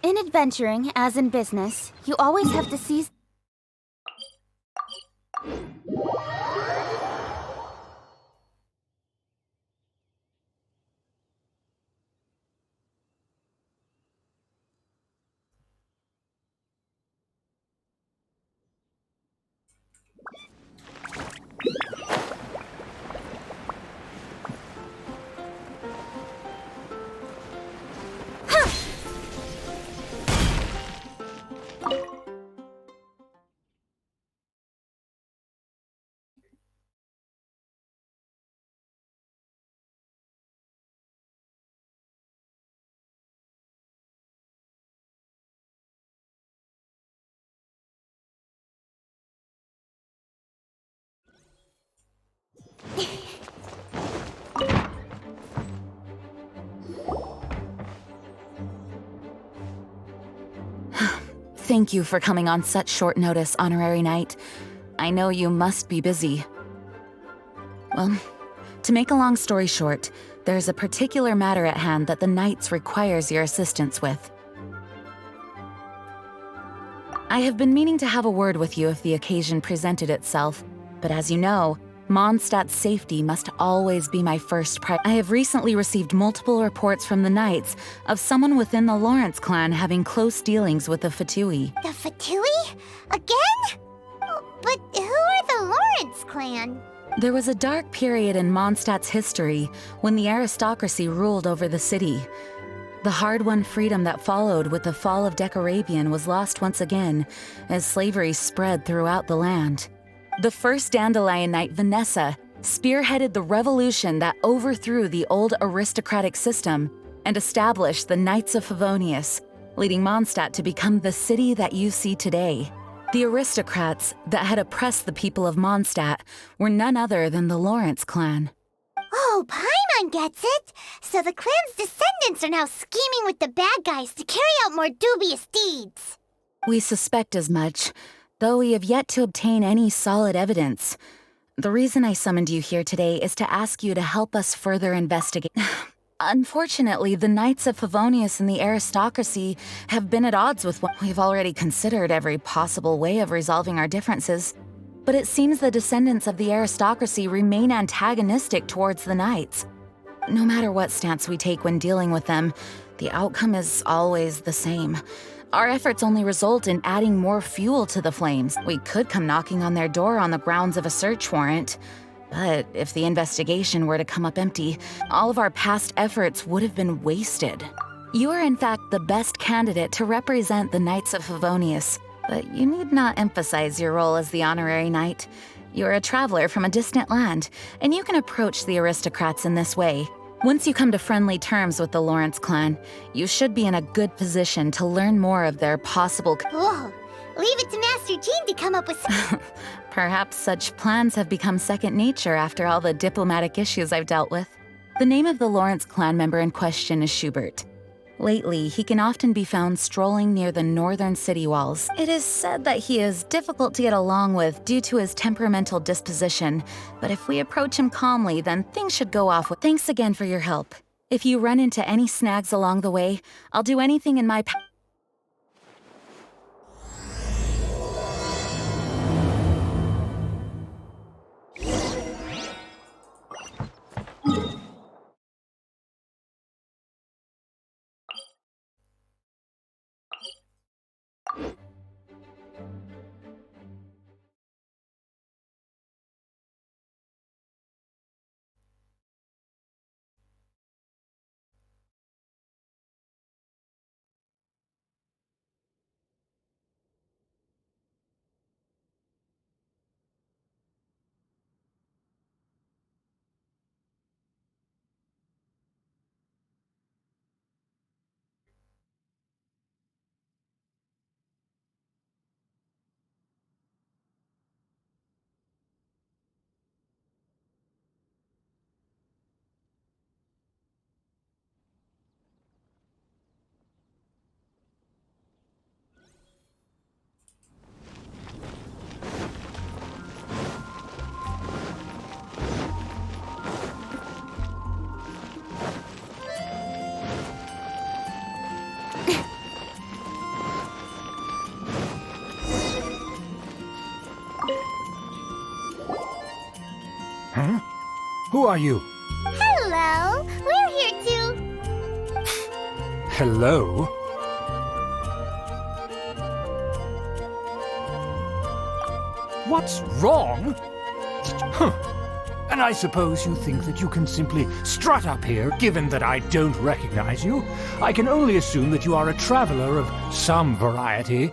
In adventuring, as in business, you always have to seize. Thank you for coming on such short notice, Honorary Knight. I know you must be busy. Well, to make a long story short, there's a particular matter at hand that the Knights requires your assistance with. I have been meaning to have a word with you if the occasion presented itself, but as you know, Mondstadt's safety must always be my first priority. I have recently received multiple reports from the Knights of someone within the Lawrence clan having close dealings with the Fatui. The Fatui? Again? But who are the Lawrence clan? There was a dark period in Mondstadt's history when the aristocracy ruled over the city. The hard-won freedom that followed with the fall of Decarabian was lost once again as slavery spread throughout the land. The first Dandelion Knight, Vanessa, spearheaded the revolution that overthrew the old aristocratic system and established the Knights of Favonius, leading Mondstadt to become the city that you see today. The aristocrats that had oppressed the people of Mondstadt were none other than the Lawrence clan. Oh, Paimon gets it! So the clan's descendants are now scheming with the bad guys to carry out more dubious deeds. We suspect as much, though we have yet to obtain any solid evidence. The reason I summoned you here today is to ask you to help us further investigate. Unfortunately, the Knights of Favonius and the aristocracy have been at odds with what we've already considered every possible way of resolving our differences. But it seems the descendants of the aristocracy remain antagonistic towards the Knights. No matter what stance we take when dealing with them, the outcome is always the same. Our efforts only result in adding more fuel to the flames. We could come knocking on their door on the grounds of a search warrant. But if the investigation were to come up empty, all of our past efforts would have been wasted. You are in fact the best candidate to represent the Knights of Favonius, but you need not emphasize your role as the honorary knight. You're a traveler from a distant land, and you can approach the aristocrats in this way. Once you come to friendly terms with the Lawrence clan, you should be in a good position to learn more of their possible. Whoa, leave it to Master Jean to come up with some. Perhaps such plans have become second nature after all the diplomatic issues I've dealt with. The name of the Lawrence clan member in question is Schubert. Lately, he can often be found strolling near the northern city walls. It is said that he is difficult to get along with due to his temperamental disposition, but if we approach him calmly, then things should go off with. Thanks again for your help. If you run into any snags along the way, I'll do anything in my power. Who are you? Hello, we're here too. Hello? What's wrong? Huh. And I suppose you think that you can simply strut up here, given that I don't recognize you. I can only assume that you are a traveler of some variety.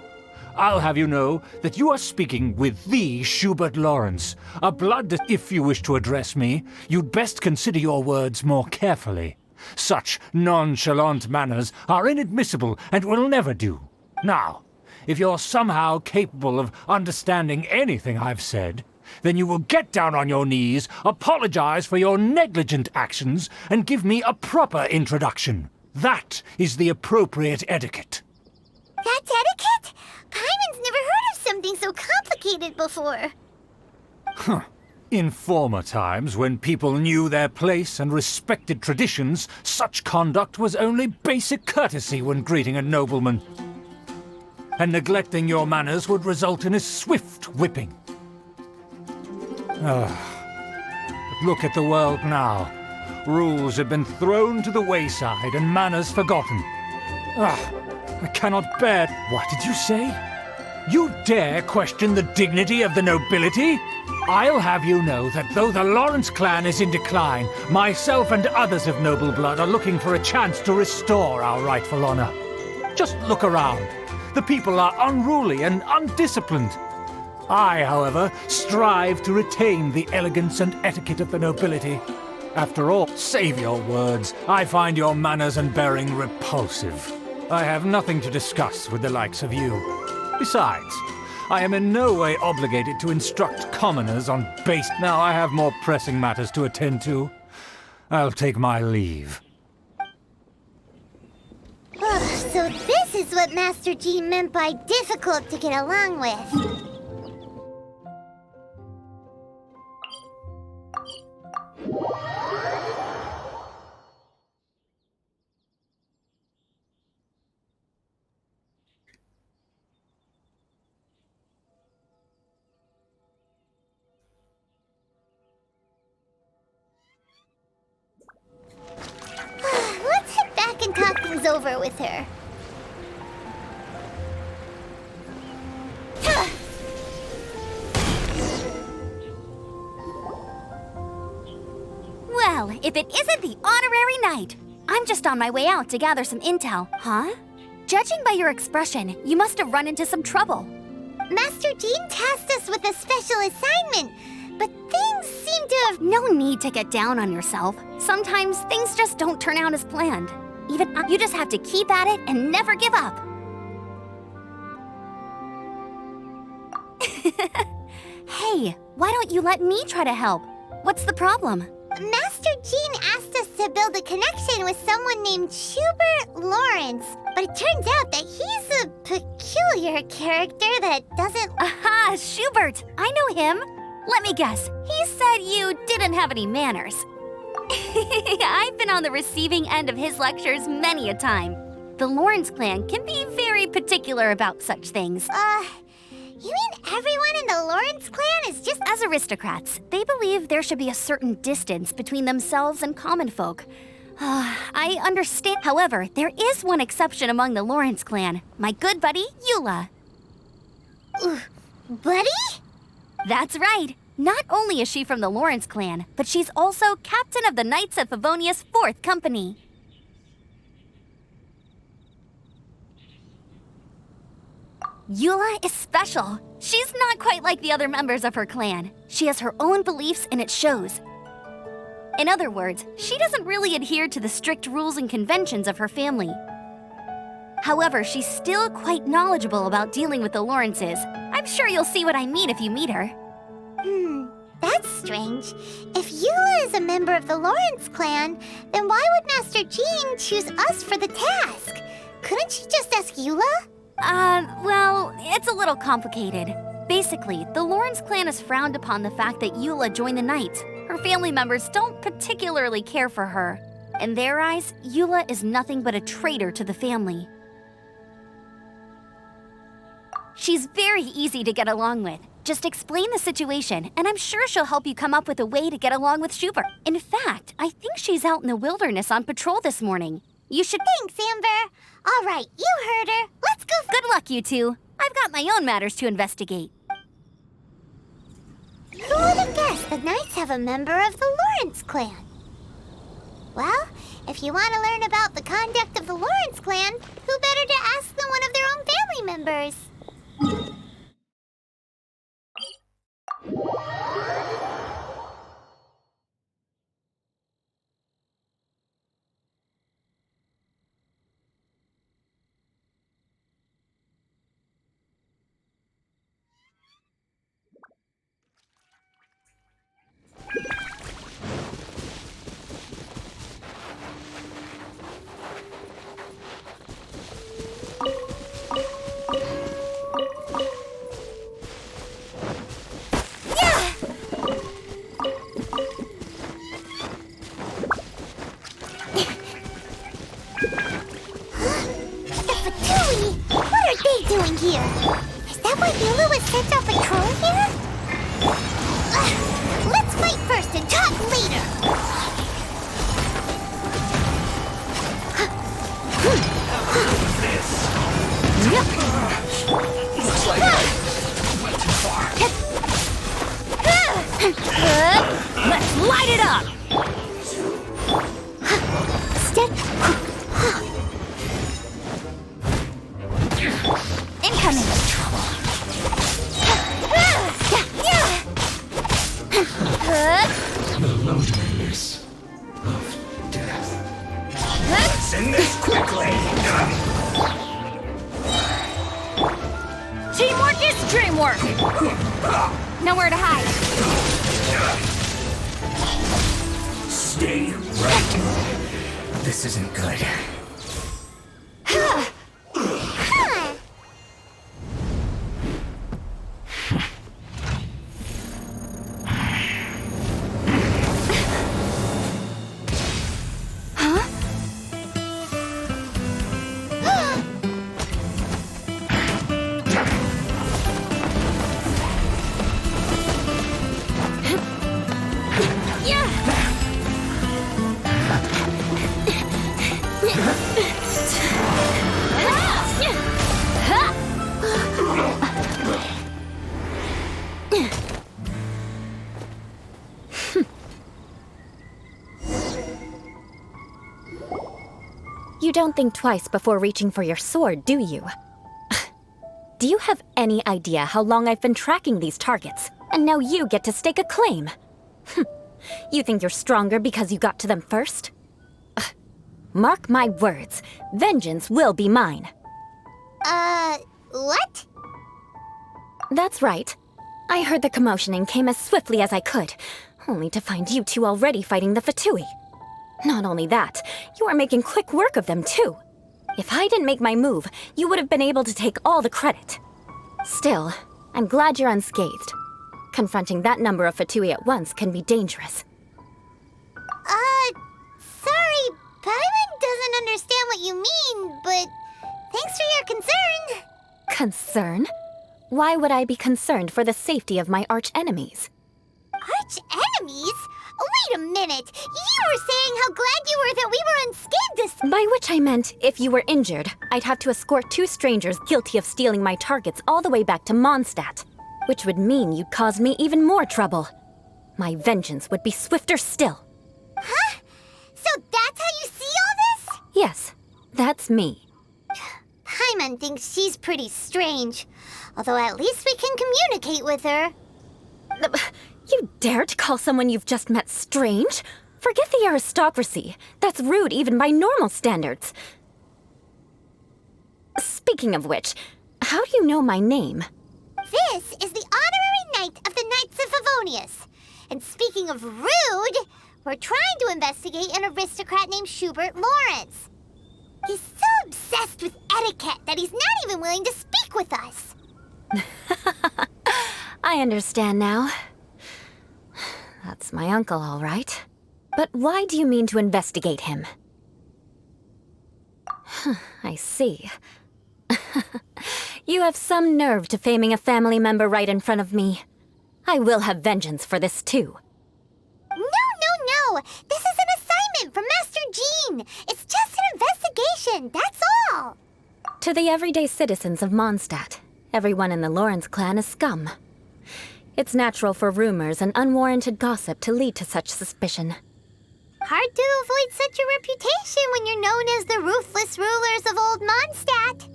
I'll have you know that you are speaking with the Schubert Lawrence, a blood. If you wish to address me, you'd best consider your words more carefully. Such nonchalant manners are inadmissible and will never do. Now, if you're somehow capable of understanding anything I've said, then you will get down on your knees, apologize for your negligent actions, and give me a proper introduction. That is the appropriate etiquette. That's etiquette? Paimon's never heard of something so complicated before. In former times, when people knew their place and respected traditions, such conduct was only basic courtesy when greeting a nobleman. And neglecting your manners would result in a swift whipping. But look at the world now. Rules have been thrown to the wayside and manners forgotten. I cannot bear... What did you say? You dare question the dignity of the nobility? I'll have you know that though the Lawrence clan is in decline, myself and others of noble blood are looking for a chance to restore our rightful honor. Just look around. The people are unruly and undisciplined. I, however, strive to retain the elegance and etiquette of the nobility. After all, save your words. I find your manners and bearing repulsive. I have nothing to discuss with the likes of you. Besides, I am in no way obligated to instruct commoners on base... Now I have more pressing matters to attend to. I'll take my leave. So this is what Master Jean meant by difficult to get along with. Let's head back and talk things over with her. Well, if it isn't the honorary knight! I'm just on my way out to gather some intel. Huh? Judging by your expression, you must have run into some trouble. Master Jean tasked us with a special assignment, but things seem to have... No need to get down on yourself. Sometimes things just don't turn out as planned. You just have to keep at it and never give up. Hey, why don't you let me try to help? What's the problem? Master Jean asked us to build a connection with someone named Schubert Lawrence, but it turns out that he's a peculiar character that doesn't... Aha, Schubert! I know him. Let me guess. He said you didn't have any manners. I've been on the receiving end of his lectures many a time. The Lawrence clan can be very particular about such things. You mean everyone in the Lawrence clan is just... As aristocrats, they believe there should be a certain distance between themselves and common folk. I understand. However, there is one exception among the Lawrence clan. My good buddy, Eola. Buddy? That's right. Not only is she from the Lawrence clan, but she's also captain of the Knights of Favonia's 4th Company. Eola is special. She's not quite like the other members of her clan. She has her own beliefs and it shows. In other words, she doesn't really adhere to the strict rules and conventions of her family. However, she's still quite knowledgeable about dealing with the Lawrences. I'm sure you'll see what I mean if you meet her. That's strange. If Eola is a member of the Lawrence clan, then why would Master Jean choose us for the task? Couldn't she just ask Eola? Well, it's a little complicated. Basically, the Lawrence clan has frowned upon the fact that Eola joined the Knights. Her family members don't particularly care for her. In their eyes, Eola is nothing but a traitor to the family. She's very easy to get along with. Just explain the situation, and I'm sure she'll help you come up with a way to get along with Schubert. In fact, I think she's out in the wilderness on patrol this morning. You should— Thanks, Amber. All right, you heard her. Let's go. Good luck, you two. I've got my own matters to investigate. Who would have guessed the Knights have a member of the Lawrence clan? Well, if you want to learn about the conduct of the Lawrence clan, who better to ask than one of their own family members? Doing here? Is that why Eola was sent on patrol here? Let's fight first and talk later. Looks like I went too far. Let's light it up! Incoming! The loneliness of death. Let's end this quickly. Teamwork is dreamwork! Nowhere to hide. Stay right. This isn't good. You don't think twice before reaching for your sword, do you? Do you have any idea how long I've been tracking these targets? And now you get to stake a claim. You think you're stronger because you got to them first? Mark my words, vengeance will be mine. What? That's right. I heard the commotion and came as swiftly as I could, only to find you two already fighting the Fatui. Not only that, you are making quick work of them too. If I didn't make my move, you would have been able to take all the credit. Still, I'm glad you're unscathed. Confronting that number of Fatui at once can be dangerous. Sorry, Paimon doesn't understand what you mean, but thanks for your concern. Concern? Why would I be concerned for the safety of my arch-enemies? Arch-enemies? Wait a minute! You were saying how glad you were that we were unscathed this— By which I meant, if you were injured, I'd have to escort 2 strangers guilty of stealing my targets all the way back to Mondstadt, which would mean you'd cause me even more trouble. My vengeance would be swifter still. Huh? So that's how you see all this? Yes, that's me. Paimon thinks she's pretty strange, although at least we can communicate with her. You dare to call someone you've just met strange? Forget the aristocracy. That's rude even by normal standards. Speaking of which, how do you know my name? This is the honorary knight of the Knights of Favonius. And speaking of rude, we're trying to investigate an aristocrat named Schubert Lawrence. He's so obsessed with etiquette that he's not even willing to speak with us. I understand now. That's my uncle, all right. But why do you mean to investigate him? I see. You have some nerve to faming a family member right in front of me. I will have vengeance for this too. No! This is an assignment from Master Jean! It's just an investigation, that's all! To the everyday citizens of Mondstadt, everyone in the Lawrence clan is scum. It's natural for rumors and unwarranted gossip to lead to such suspicion. Hard to avoid such a reputation when you're known as the ruthless rulers of Old Mondstadt.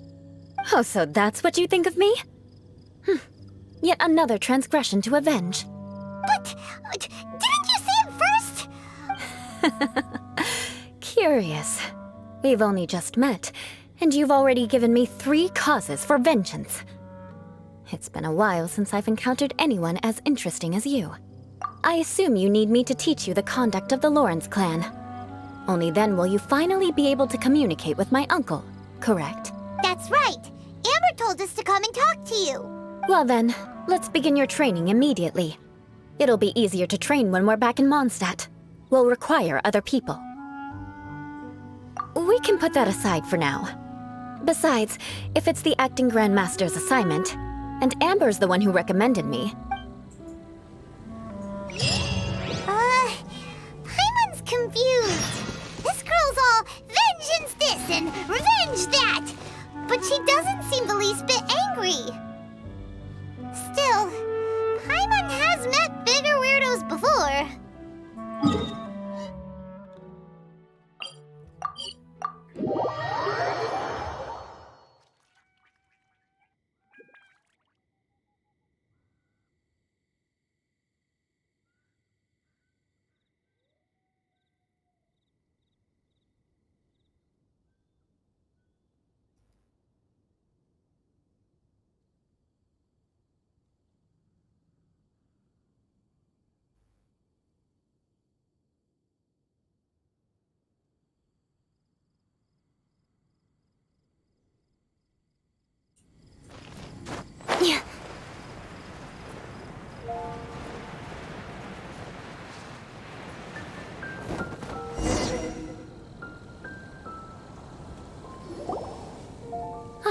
Oh, so that's what you think of me? Yet another transgression to avenge. But didn't you say it first? Curious. We've only just met, and you've already given me 3 causes for vengeance. It's been a while since I've encountered anyone as interesting as you. I assume you need me to teach you the conduct of the Lawrence clan. Only then will you finally be able to communicate with my uncle, correct? That's right. Amber told us to come and talk to you. Well then, let's begin your training immediately. It'll be easier to train when we're back in Mondstadt. We'll require other people. We can put that aside for now. Besides, if it's the acting Grandmaster's assignment, and Amber's the one who recommended me. Paimon's confused. This girl's all vengeance this and revenge that. But she doesn't seem the least bit angry. Still, Paimon has met bigger weirdos before.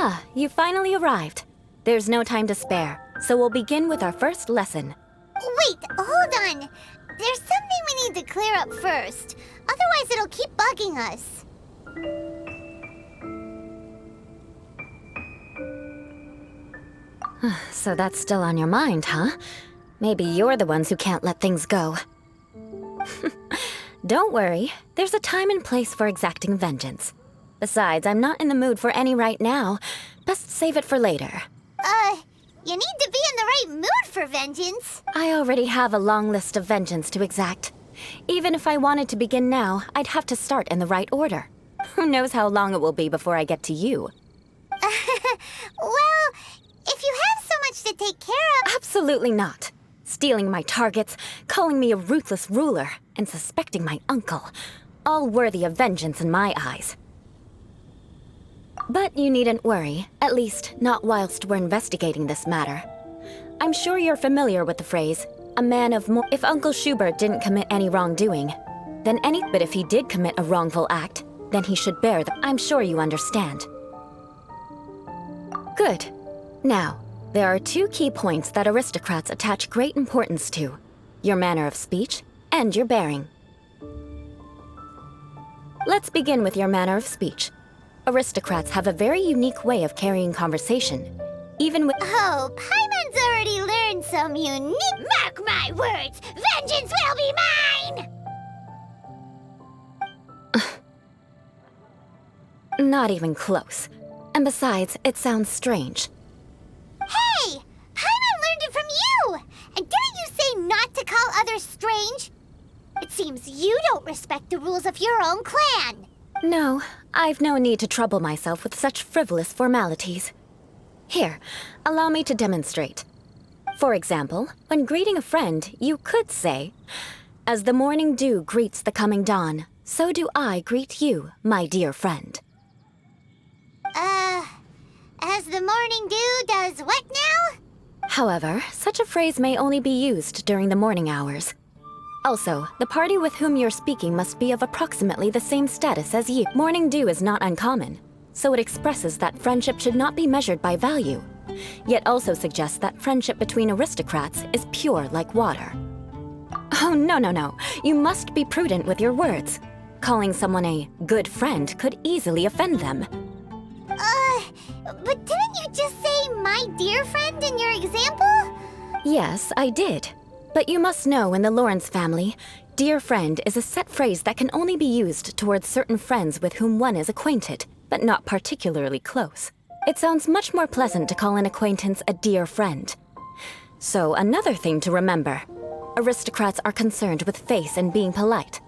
Ah, you finally arrived. There's no time to spare, so we'll begin with our first lesson. Wait, hold on. There's something we need to clear up first. Otherwise, it'll keep bugging us. So that's still on your mind, huh? Maybe you're the ones who can't let things go. Don't worry, there's a time and place for exacting vengeance. Besides, I'm not in the mood for any right now. Best save it for later. You need to be in the right mood for vengeance. I already have a long list of vengeance to exact. Even if I wanted to begin now, I'd have to start in the right order. Who knows how long it will be before I get to you? Well, if you have so much to take care of... Absolutely not. Stealing my targets, calling me a ruthless ruler, and suspecting my uncle. All worthy of vengeance in my eyes. But you needn't worry, at least not whilst we're investigating this matter. I'm sure you're familiar with the phrase, a man of more. If Uncle Schubert didn't commit any wrongdoing, then but if he did commit a wrongful act, then he should bear the. I'm sure you understand. Good. Now, there are 2 key points that aristocrats attach great importance to: your manner of speech and your bearing. Let's begin with your manner of speech. Aristocrats have a very unique way of carrying conversation, even with— Oh, Paimon's already learned some unique... Mark my words! Vengeance will be mine! Not even close. And besides, it sounds strange. Hey! Paimon learned it from you! And didn't you say not to call others strange? It seems you don't respect the rules of your own clan. No, I've no need to trouble myself with such frivolous formalities. Here, allow me to demonstrate. For example, when greeting a friend, you could say, "As the morning dew greets the coming dawn, so do I greet you, my dear friend." As the morning dew does what now? However, such a phrase may only be used during the morning hours. Also, the party with whom you're speaking must be of approximately the same status as you. Morning dew is not uncommon, so it expresses that friendship should not be measured by value, yet also suggests that friendship between aristocrats is pure like water. Oh, no. You must be prudent with your words. Calling someone a good friend could easily offend them. But didn't you just say my dear friend in your example? Yes, I did. But you must know in the Lawrence family, dear friend is a set phrase that can only be used towards certain friends with whom one is acquainted, but not particularly close. It sounds much more pleasant to call an acquaintance a dear friend. So another thing to remember, aristocrats are concerned with face and being polite.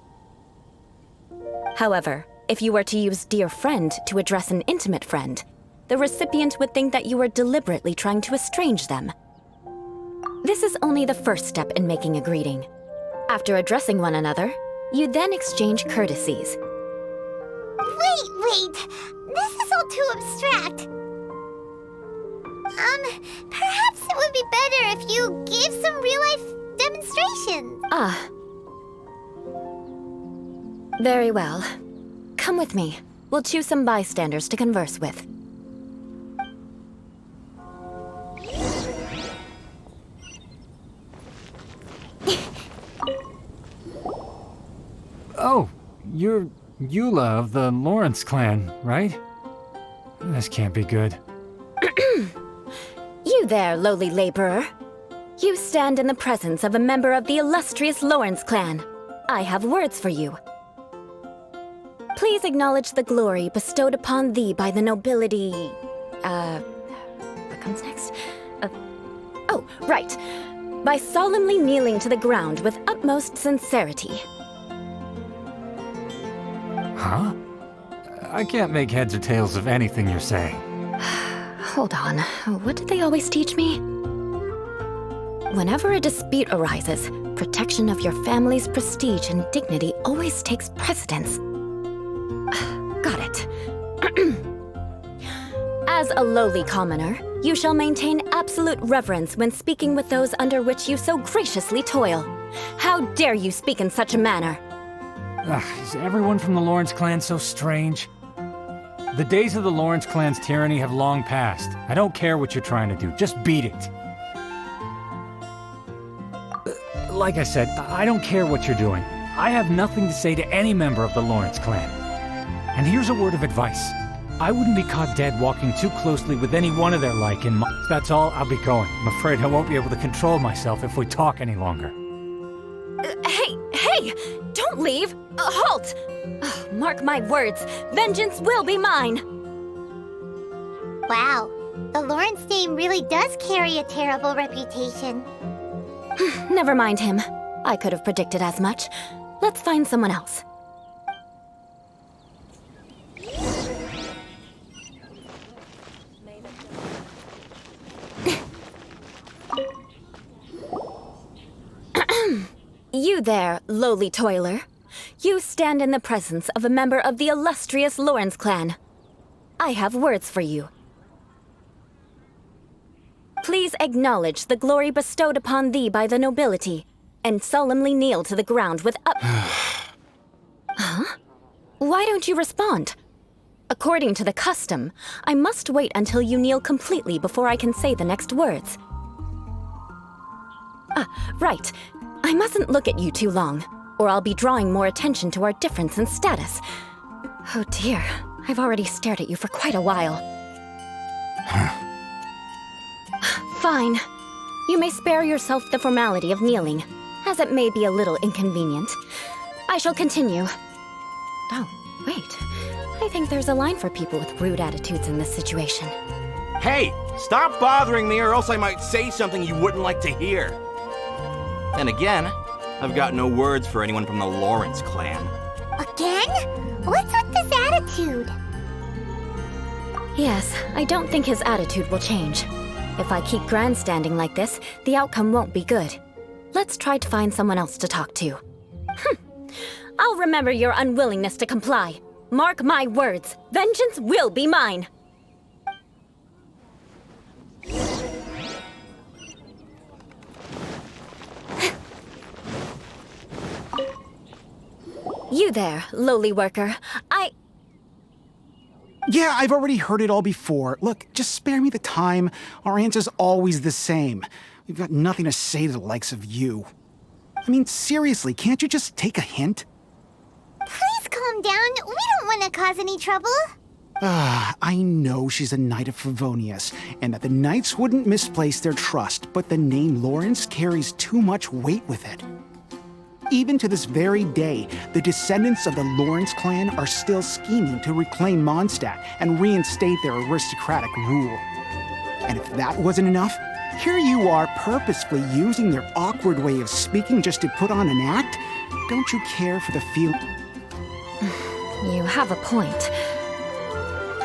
However, if you were to use dear friend to address an intimate friend, the recipient would think that you were deliberately trying to estrange them. This is only the first step in making a greeting. After addressing one another, you then exchange courtesies. Wait. This is all too abstract. Perhaps it would be better if you gave some real-life demonstrations. Ah. Very well. Come with me. We'll choose some bystanders to converse with. Oh, you're Eola of the Lawrence clan, right? This can't be good. You there, lowly laborer. You stand in the presence of a member of the illustrious Lawrence clan. I have words for you. Please acknowledge the glory bestowed upon thee by the nobility... what comes next? Oh, right. By solemnly kneeling to the ground with utmost sincerity. Huh? I can't make heads or tails of anything you're saying. Hold on. What did they always teach me? Whenever a dispute arises, protection of your family's prestige and dignity always takes precedence. Got it. As a lowly commoner, you shall maintain absolute reverence when speaking with those under which you so graciously toil. How dare you speak in such a manner? Is everyone from the Lawrence clan so strange? The days of the Lawrence clan's tyranny have long passed. I don't care what you're trying to do, just beat it. Like I said, I don't care what you're doing. I have nothing to say to any member of the Lawrence clan. And here's a word of advice. I wouldn't be caught dead walking too closely with any one of their like in my... If that's all, I'll be going. I'm afraid I won't be able to control myself if we talk any longer. Hey! Don't leave! Halt! Mark my words, vengeance will be mine! Wow, the Lawrence name really does carry a terrible reputation. Never mind him. I could have predicted as much. Let's find someone else. You there, lowly toiler. You stand in the presence of a member of the illustrious Lawrence clan. I have words for you. Please acknowledge the glory bestowed upon thee by the nobility, and solemnly kneel to the ground with up... Huh? Why don't you respond? According to the custom, I must wait until you kneel completely before I can say the next words. Right. I mustn't look at you too long, or I'll be drawing more attention to our difference in status. Oh dear, I've already stared at you for quite a while. Fine. You may spare yourself the formality of kneeling, as it may be a little inconvenient. I shall continue. Oh, wait. I think there's a line for people with rude attitudes in this situation. Hey, stop bothering me or else I might say something you wouldn't like to hear. And again, I've got no words for anyone from the Lawrence clan. Again? What's with this attitude? Yes, I don't think his attitude will change. If I keep grandstanding like this, the outcome won't be good. Let's try to find someone else to talk to. I'll remember your unwillingness to comply. Mark my words, vengeance will be mine. You there, lowly worker. Yeah, I've already heard it all before. Look, just spare me the time. Our answer's always the same. We've got nothing to say to the likes of you. I mean, seriously, can't you just take a hint? Please calm down. We don't want to cause any trouble. I know she's a Knight of Favonius, and that the Knights wouldn't misplace their trust, but the name Lawrence carries too much weight with it. Even to this very day, the descendants of the Lawrence clan are still scheming to reclaim Mondstadt and reinstate their aristocratic rule. And if that wasn't enough, here you are purposefully using their awkward way of speaking just to put on an act? Don't you care for the feel? You have a point.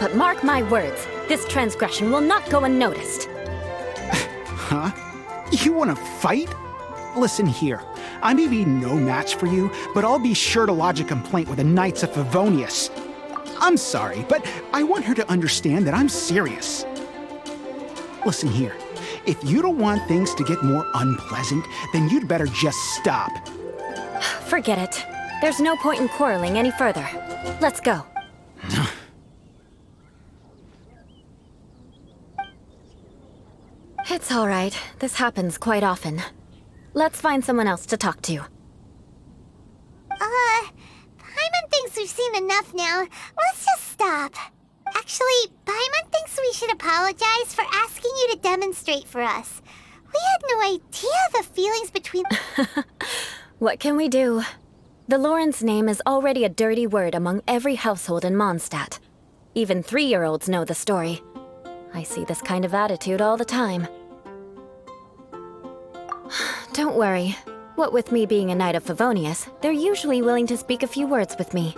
But mark my words, this transgression will not go unnoticed. Huh? You want to fight? Listen here, I may be no match for you, but I'll be sure to lodge a complaint with the Knights of Favonius. I'm sorry, but I want her to understand that I'm serious. Listen here, if you don't want things to get more unpleasant, then you'd better just stop. Forget it. There's no point in quarreling any further. Let's go. It's all right. This happens quite often. Let's find someone else to talk to. Paimon thinks we've seen enough now. Let's just stop. Actually, Paimon thinks we should apologize for asking you to demonstrate for us. We had no idea the feelings between... What can we do? The Lawrence name is already a dirty word among every household in Mondstadt. Even 3-year-olds know the story. I see this kind of attitude all the time. Don't worry. What with me being a Knight of Favonius, they're usually willing to speak a few words with me.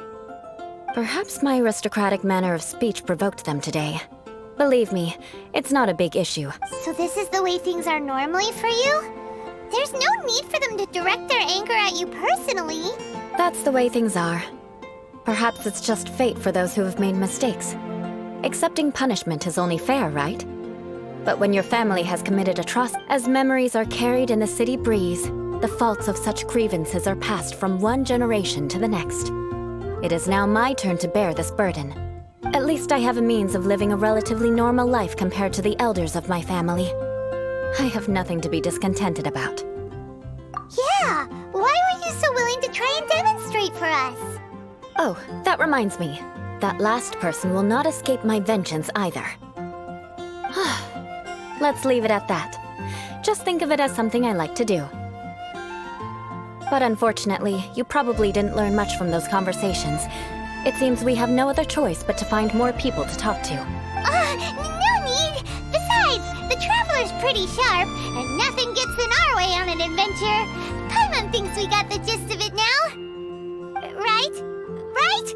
Perhaps my aristocratic manner of speech provoked them today. Believe me, it's not a big issue. So this is the way things are normally for you? There's no need for them to direct their anger at you personally. That's the way things are. Perhaps it's just fate for those who have made mistakes. Accepting punishment is only fair, right? But when your family has committed atrocities, as memories are carried in the city breeze, the faults of such grievances are passed from one generation to the next. It is now my turn to bear this burden. At least I have a means of living a relatively normal life compared to the elders of my family. I have nothing to be discontented about. Yeah, why were you so willing to try and demonstrate for us? Oh, that reminds me. That last person will not escape my vengeance either. Let's leave it at that. Just think of it as something I like to do. But unfortunately, you probably didn't learn much from those conversations. It seems we have no other choice but to find more people to talk to. No need! Besides, the Traveler's pretty sharp, and nothing gets in our way on an adventure. Paimon thinks we got the gist of it now. Right? Right?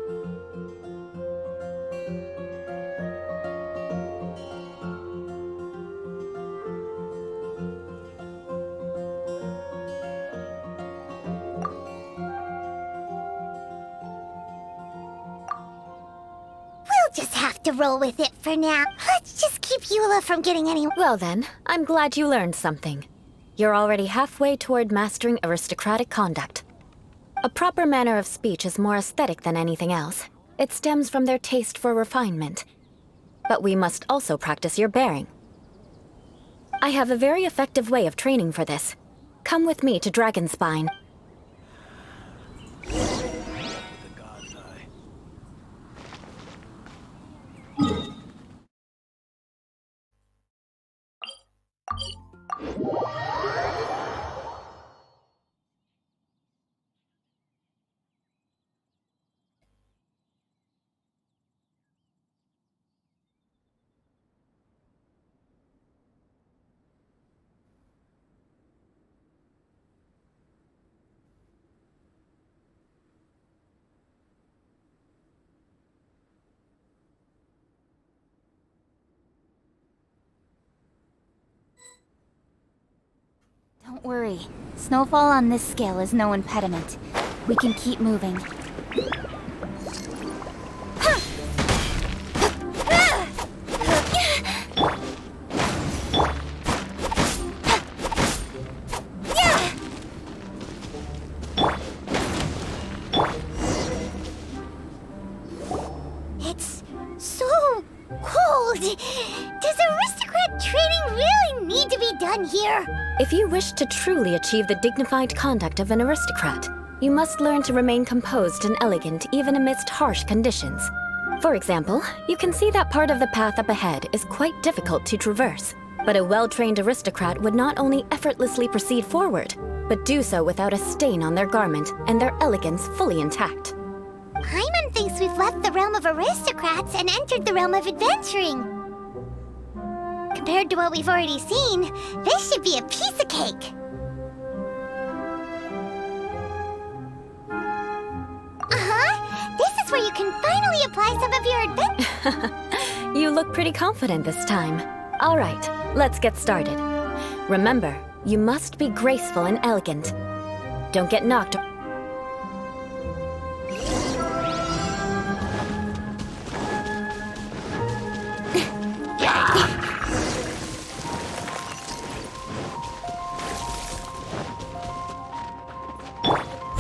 Just have to roll with it for now. Let's just keep Eula from getting any... Well then, I'm glad you learned something. You're already halfway toward mastering aristocratic conduct. A proper manner of speech is more aesthetic than anything else. It stems from their taste for refinement. But we must also practice your bearing. I have a very effective way of training for this. Come with me to Dragonspine. Don't worry. Snowfall on this scale is no impediment. We can keep moving. It's so done here? If you wish to truly achieve the dignified conduct of an aristocrat, you must learn to remain composed and elegant even amidst harsh conditions. For example, you can see that part of the path up ahead is quite difficult to traverse. But a well-trained aristocrat would not only effortlessly proceed forward, but do so without a stain on their garment and their elegance fully intact. Paimon thinks we've left the realm of aristocrats and entered the realm of adventuring. Compared to what we've already seen, this should be a piece of cake. This is where you can finally apply some of your adventure. You look pretty confident this time. All right, let's get started. Remember, you must be graceful and elegant. Don't get knocked.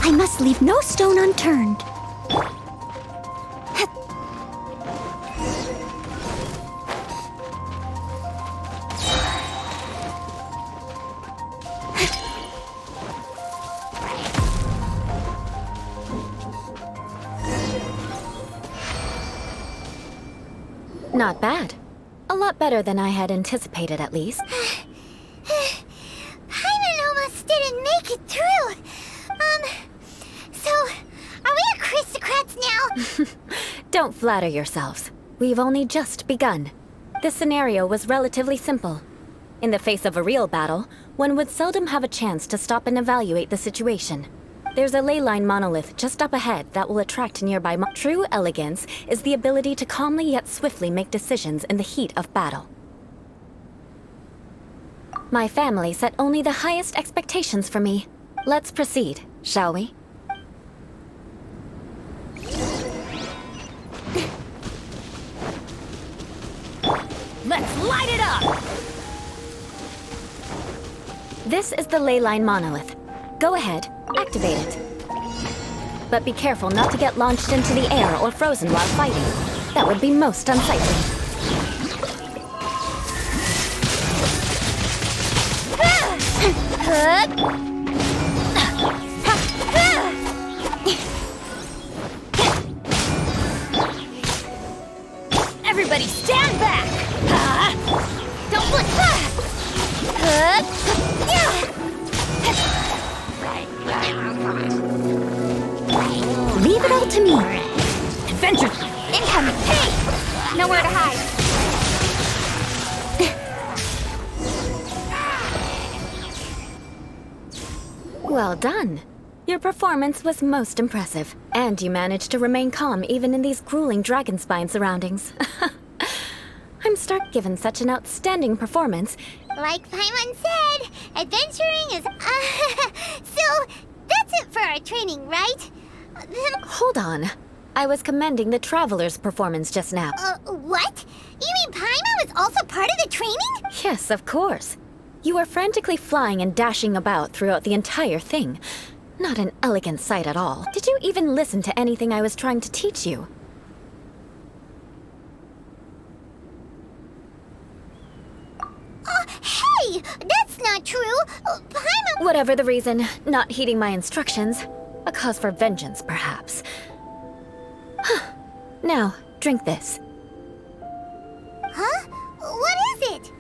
I must leave no stone unturned. Not bad. A lot better than I had anticipated, at least. Paimon almost didn't make it through. So, are we aristocrats now? Don't flatter yourselves. We've only just begun. This scenario was relatively simple. In the face of a real battle, one would seldom have a chance to stop and evaluate the situation. There's a ley line monolith just up ahead that will attract nearby. True elegance is the ability to calmly yet swiftly make decisions in the heat of battle. My family set only the highest expectations for me. Let's proceed, shall we? Let's light it up! This is the ley line monolith. Go ahead, activate it. But be careful not to get launched into the air or frozen while fighting. That would be most unsightly. Everybody stand back! Don't look back! Leave it all to me. Adventure incoming! Hey! Nowhere to hide. Well done. Your performance was most impressive, and you managed to remain calm even in these grueling dragonspine surroundings. I'm stark given such an outstanding performance. Like Paimon said, adventuring is... So, that's it for our training, right? Hold on. I was commending the Traveler's performance just now. What? You mean Paimon was also part of the training? Yes, of course. You were frantically flying and dashing about throughout the entire thing. Not an elegant sight at all. Did you even listen to anything I was trying to teach you? Hey! That's not true! Paimon... Whatever the reason, not heeding my instructions. A cause for vengeance, perhaps. Now, drink this. Huh? What is it?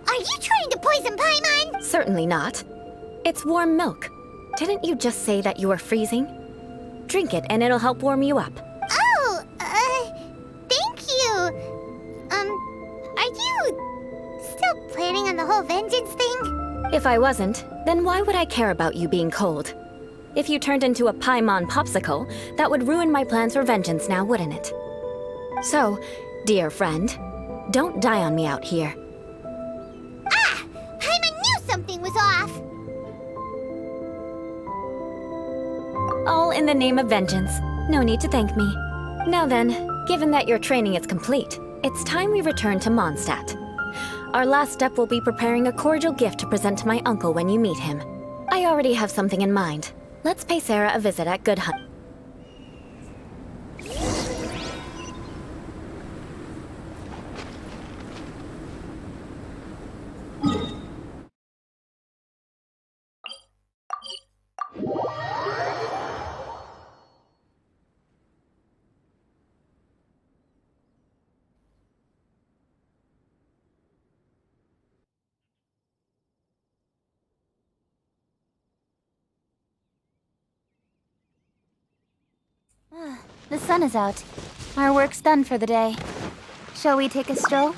Are you trying to poison Paimon? Certainly not. It's warm milk. Didn't you just say that you were freezing? Drink it and it'll help warm you up. Oh, thank you. Are you still planning on the whole vengeance thing? If I wasn't, then why would I care about you being cold? If you turned into a Paimon popsicle, that would ruin my plans for vengeance now, wouldn't it? So, dear friend, don't die on me out here. Ah! Paimon knew something was off! All in the name of vengeance. No need to thank me. Now then, given that your training is complete, it's time we return to Mondstadt. Our last step will be preparing a cordial gift to present to my uncle when you meet him. I already have something in mind. Let's pay Sarah a visit at Good Hunt. The sun is out. Our work's done for the day. Shall we take a stroll?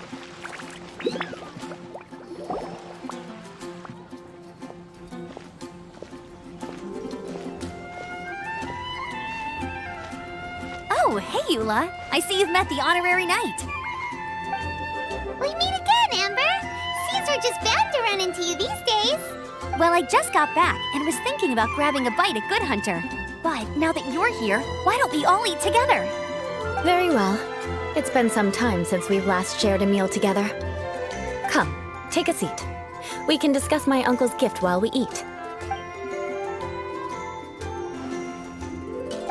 Oh, hey, Eula. I see you've met the honorary knight. We meet again, Amber. Seems we're just bound to run into you these days. Well, I just got back and was thinking about grabbing a bite at Good Hunter. But now that you're here, why don't we all eat together? Very well. It's been some time since we've last shared a meal together. Come, take a seat. We can discuss my uncle's gift while we eat.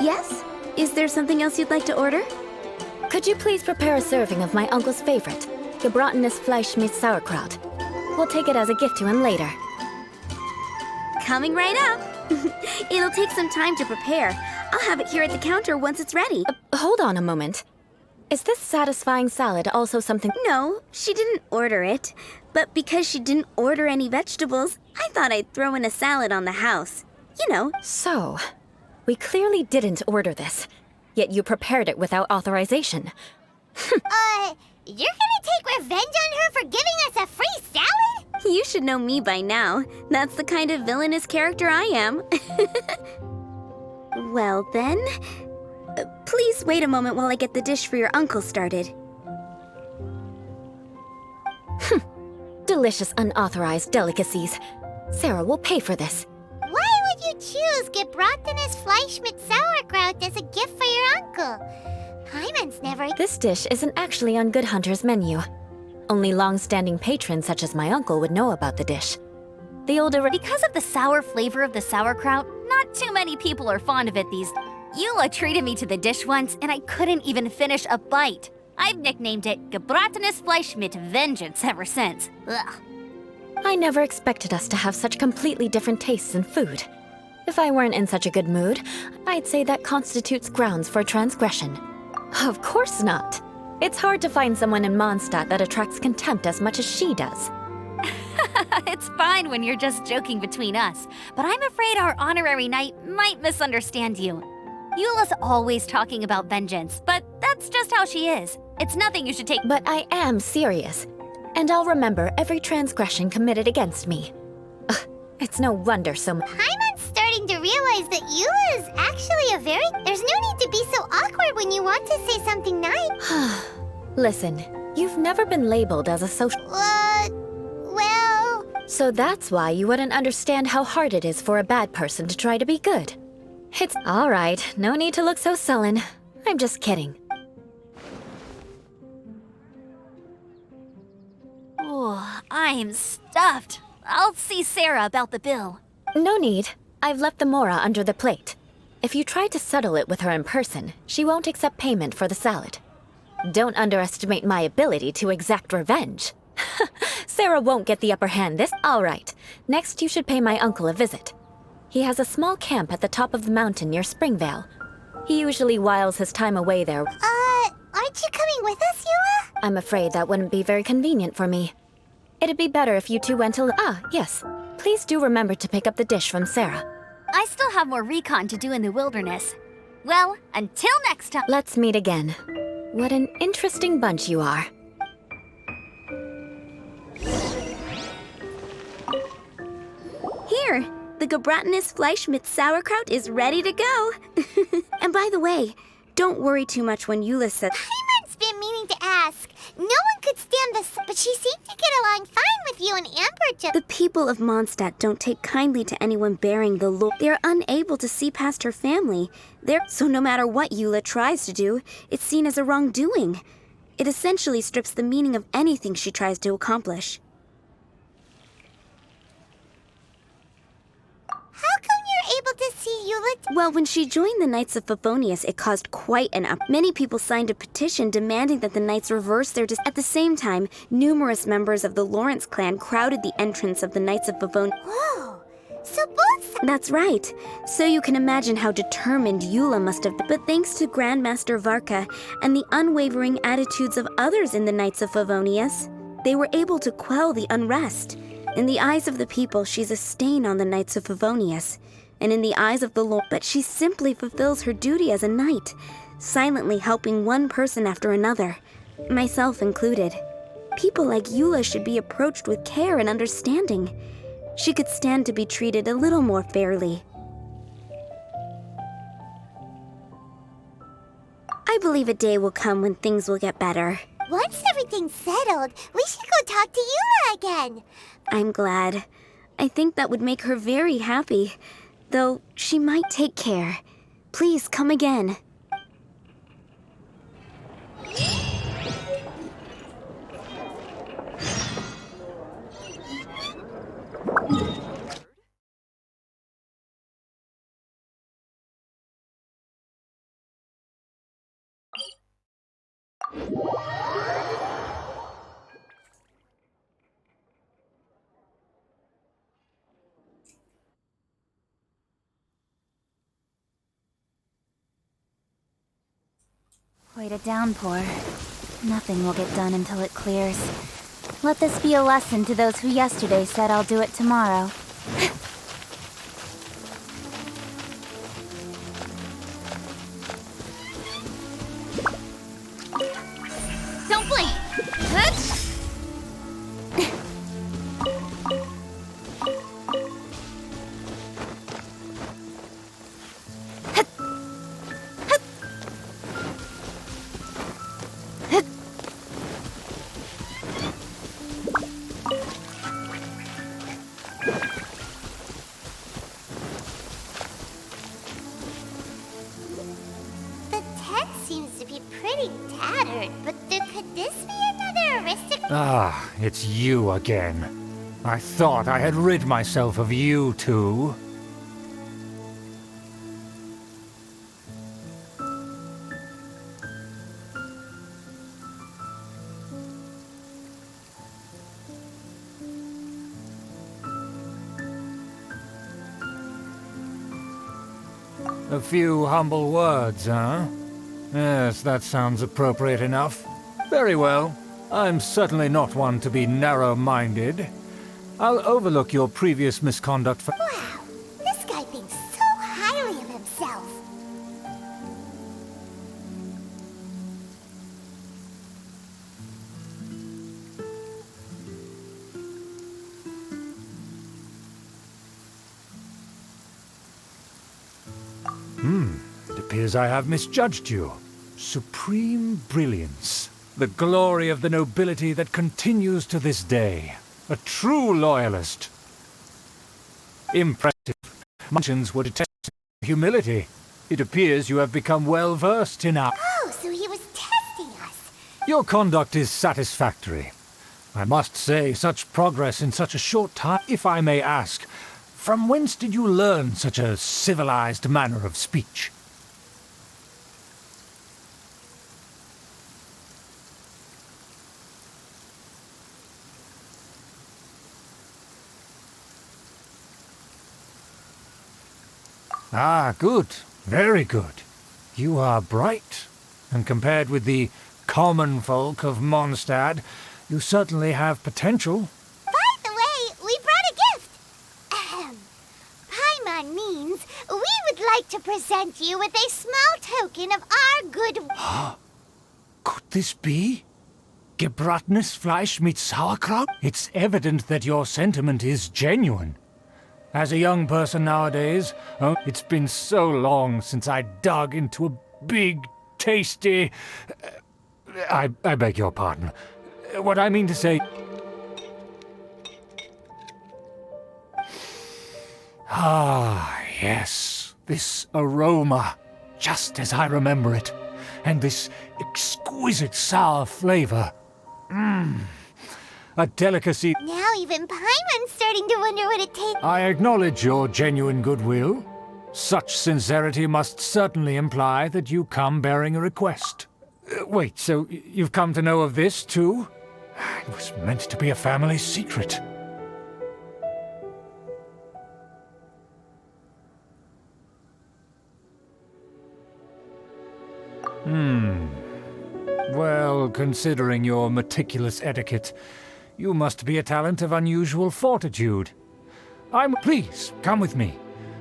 Yes? Is there something else you'd like to order? Could you please prepare a serving of my uncle's favorite, gebratenes Fleisch mit Sauerkraut? We'll take it as a gift to him later. Coming right up. It'll take some time to prepare. I'll have it here at the counter once it's ready. Hold on a moment. Is this satisfying salad also something— No, she didn't order it. But because she didn't order any vegetables, I thought I'd throw in a salad on the house. You know. So, we clearly didn't order this, yet you prepared it without authorization. You're gonna take revenge on her for giving us a free salad? You should know me by now. That's the kind of villainous character I am. Well then, please wait a moment while I get the dish for your uncle started. Delicious unauthorized delicacies. Sarah will pay for this. Why would you choose gebratenes Fleisch mit Sauerkraut as a gift for your uncle? Hyman's never— This dish isn't actually on Good Hunter's menu. Only long-standing patrons such as my uncle would know about the dish. The older— Because of the sour flavor of the sauerkraut, not too many people are fond of it these— Eula treated me to the dish once, and I couldn't even finish a bite. I've nicknamed it gebratenes Fleisch mit Vengeance ever since. Ugh. I never expected us to have such completely different tastes in food. If I weren't in such a good mood, I'd say that constitutes grounds for transgression. Of course not. It's hard to find someone in Mondstadt that attracts contempt as much as she does. It's fine when you're just joking between us, but I'm afraid our honorary knight might misunderstand you. Eula's always talking about vengeance, but that's just how she is. It's nothing you should take— But I am serious, and I'll remember every transgression committed against me. Ugh, it's no wonder so much— Hyman's starting to realize that Eula is actually a very— There's no need to be so awkward when you want to say something nice. Listen, you've never been labeled as a social— Well— So that's why you wouldn't understand how hard it is for a bad person to try to be good. It's all right, no need to look so sullen. I'm just kidding. Oh, I'm stuffed. I'll see Sarah about the bill. No need. I've left the mora under the plate. If you try to settle it with her in person, she won't accept payment for the salad. Don't underestimate my ability to exact revenge. Sarah won't get the upper hand this— All right, next you should pay my uncle a visit. He has a small camp at the top of the mountain near Springvale. He usually whiles his time away there. Aren't you coming with us, Eula? I'm afraid that wouldn't be very convenient for me. It'd be better if you two went to— yes. Please do remember to pick up the dish from Sarah. I still have more recon to do in the wilderness. Well, until next time— Let's meet again. What an interesting bunch you are. Here, the gebratenes Fleisch mit Sauerkraut is ready to go. And by the way, don't worry too much when Eula says— Hyman's been meaning to ask. No one could stand this, but she seemed to get along fine with you and Amber just— The people of Mondstadt don't take kindly to anyone bearing the law. They're unable to see past her family. So no matter what Eula tries to do, it's seen as a wrongdoing. It essentially strips the meaning of anything she tries to accomplish. How come you're able to see Eula? Well, when she joined the Knights of Favonius, it caused quite an uproar. Many people signed a petition demanding that the Knights reverse their At the same time, numerous members of the Lawrence clan crowded the entrance of the Knights of Favonius. Whoa! So both— That's right. So you can imagine how determined Eula must have been. But thanks to Grandmaster Varka and the unwavering attitudes of others in the Knights of Favonius, they were able to quell the unrest. In the eyes of the people, she's a stain on the Knights of Favonius. and in the eyes of the Lord, but she simply fulfills her duty as a knight, silently helping one person after another, myself included. People like Eula should be approached with care and understanding. She could stand to be treated a little more fairly. I believe a day will come when things will get better. Once everything's settled, we should go talk to Eula again. I'm glad. I think that would make her very happy. Though she might take care. Please come again. Quite a downpour. Nothing will get done until it clears. Let this be a lesson to those who yesterday said I'll do it tomorrow. Don't blink! The tent seems to be pretty tattered, but could this be another aristocrat? Ah, it's you again. I thought I had rid myself of you two. A few humble words, huh? Yes, that sounds appropriate enough. Very well. I'm certainly not one to be narrow-minded. I'll overlook your previous misconduct for— Wow, this guy thinks so highly of himself. It appears I have misjudged you. Supreme brilliance. The glory of the nobility that continues to this day. A true loyalist. Impressive. Munchins would attest to humility. It appears you have become well versed in our— Oh, so he was testing us. Your conduct is satisfactory. I must say, such progress in such a short time, if I may ask, from whence did you learn such a civilized manner of speech? Ah, good. Very good. You are bright, and compared with the common folk of Mondstadt, you certainly have potential. By the way, we brought a gift. Ahem. Paimon means we would like to present you with a small token of our good— Could this be? Gebratnes Fleisch mit Sauerkraut? It's evident that your sentiment is genuine. As a young person nowadays, it's been so long since I dug into a big, tasty— I beg your pardon. What I mean to say— Ah, yes, this aroma, just as I remember it, and this exquisite sour flavor. A delicacy— Now even Paimon's starting to wonder what it tastes— I acknowledge your genuine goodwill. Such sincerity must certainly imply that you come bearing a request. Wait, so you've come to know of this, too? It was meant to be a family secret. Well, considering your meticulous etiquette, you must be a talent of unusual fortitude. Please, come with me.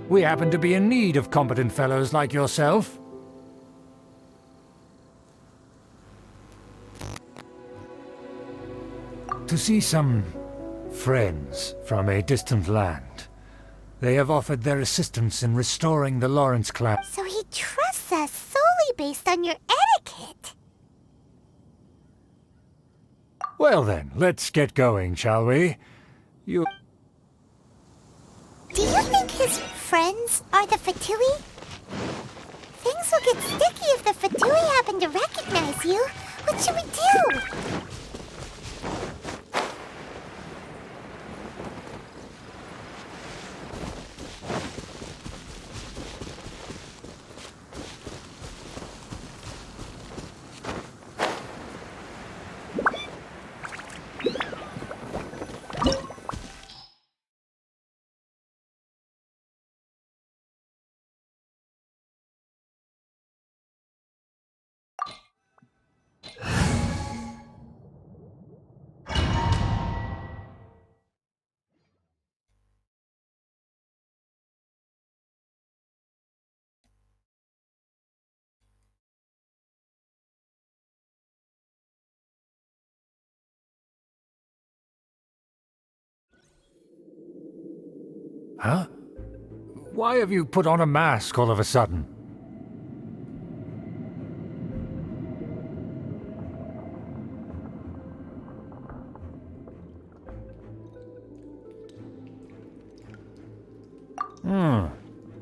We happen to be in need of competent fellows like yourself. To see some friends from a distant land. They have offered their assistance in restoring the Lawrence clan. So he trusts us solely based on your etiquette. Well then, let's get going, shall we? Do you think his friends are the Fatui? Things will get sticky if the Fatui happen to recognize you. What should we do? Huh? Why have you put on a mask all of a sudden?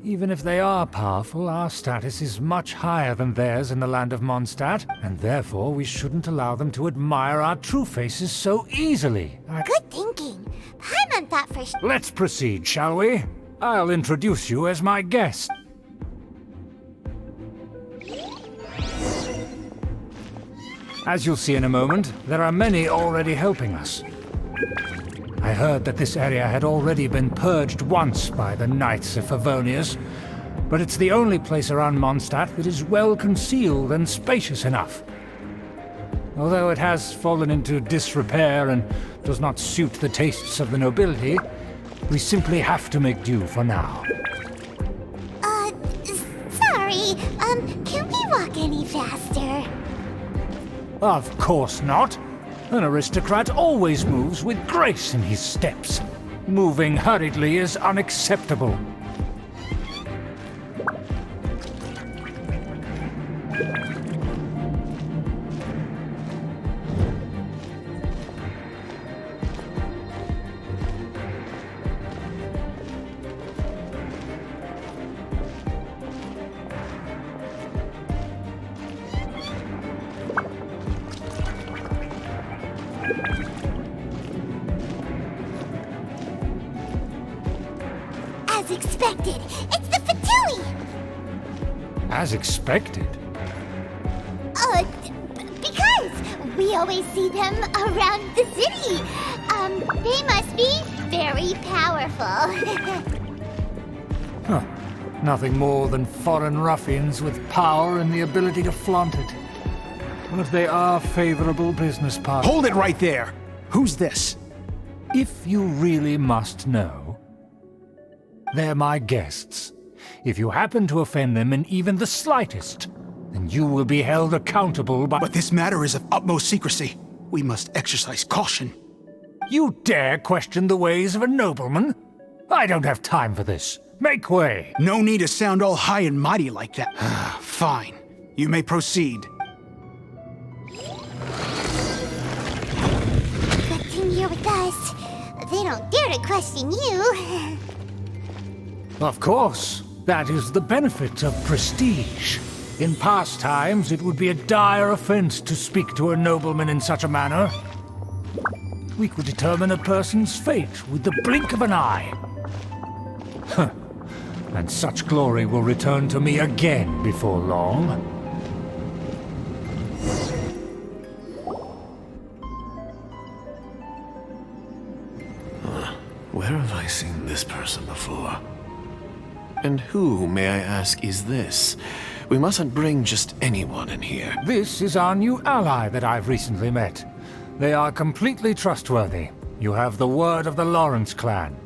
Even if they are powerful, our status is much higher than theirs in the land of Mondstadt, and therefore we shouldn't allow them to admire our true faces so easily. Good thinking. Paimon thought for Let's proceed, shall we? I'll introduce you as my guest. As you'll see in a moment, there are many already helping us. I heard that this area had already been purged once by the Knights of Favonius, but it's the only place around Mondstadt that is well concealed and spacious enough. Although it has fallen into disrepair and does not suit the tastes of the nobility, we simply have to make do for now. Sorry, can we walk any faster? Of course not. An aristocrat always moves with grace in his steps. Moving hurriedly is unacceptable. As expected, it's the Fatui! As expected. Because we always see them around the city. They must be very powerful. Nothing more than foreign ruffians with power and the ability to flaunt it. But they are favorable business partners. Hold it right there! Who's this? If you really must know, they're my guests. If you happen to offend them in even the slightest, then you will be held accountable by— But this matter is of utmost secrecy. We must exercise caution. You dare question the ways of a nobleman? I don't have time for this. Make way! No need to sound all high and mighty like that. Fine. You may proceed. Good thing you're with us. They don't dare to question you. Of course. That is the benefit of prestige. In past times, it would be a dire offense to speak to a nobleman in such a manner. We could determine a person's fate with the blink of an eye. And such glory will return to me again before long. Where have I seen this person before? And who, may I ask, is this? We mustn't bring just anyone in here. This is our new ally that I've recently met. They are completely trustworthy. You have the word of the Lawrence clan.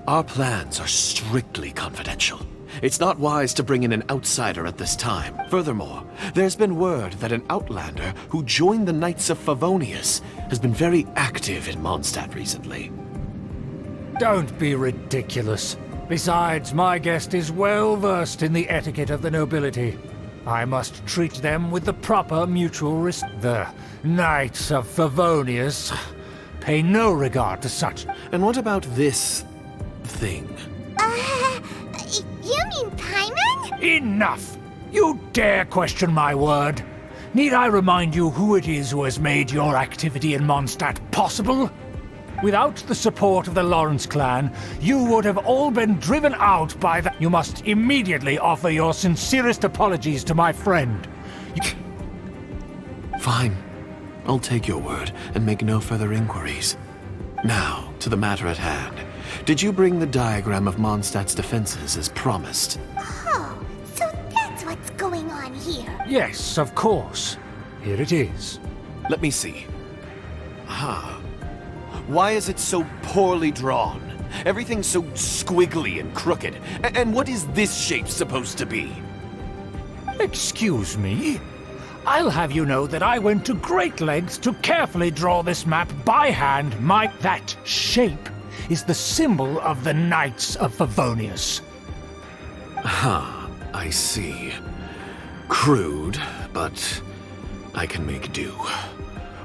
Our plans are strictly confidential. It's not wise to bring in an outsider at this time. Furthermore, there's been word that an outlander who joined the Knights of Favonius has been very active in Mondstadt recently. Don't be ridiculous. Besides, my guest is well versed in the etiquette of the nobility. I must treat them with the proper mutual respect. The Knights of Favonius pay no regard to such. And what about this thing? You mean Paimon? Enough! You dare question my word? Need I remind you who it is who has made your activity in Mondstadt possible? Without the support of the Lawrence clan, you would have all been driven out by the... You must immediately offer your sincerest apologies to my friend. Fine. I'll take your word and make no further inquiries. Now, to the matter at hand. Did you bring the diagram of Mondstadt's defenses as promised? Oh, so that's what's going on here. Yes, of course. Here it is. Let me see. Why is it so poorly drawn? Everything's so squiggly and crooked. And what is this shape supposed to be? Excuse me? I'll have you know that I went to great lengths to carefully draw this map by hand. That shape is the symbol of the Knights of Favonius. I see. Crude, but I can make do.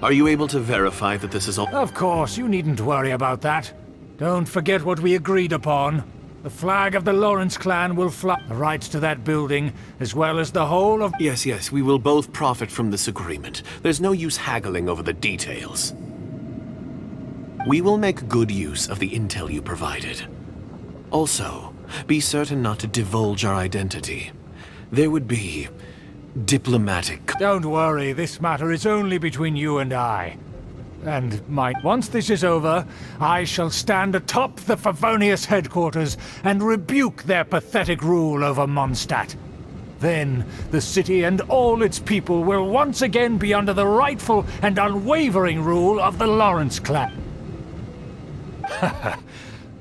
Are you able to verify that this is all? Of course, you needn't worry about that. Don't forget what we agreed upon. The flag of the Lawrence clan will fly. The rights to that building, as well as the whole of... Yes, we will both profit from this agreement. There's no use haggling over the details. We will make good use of the intel you provided. Also, be certain not to divulge our identity. There would be diplomatic... Don't worry, this matter is only between you and I. And once this is over, I shall stand atop the Favonius headquarters and rebuke their pathetic rule over Mondstadt. Then, the city and all its people will once again be under the rightful and unwavering rule of the Lawrence clan.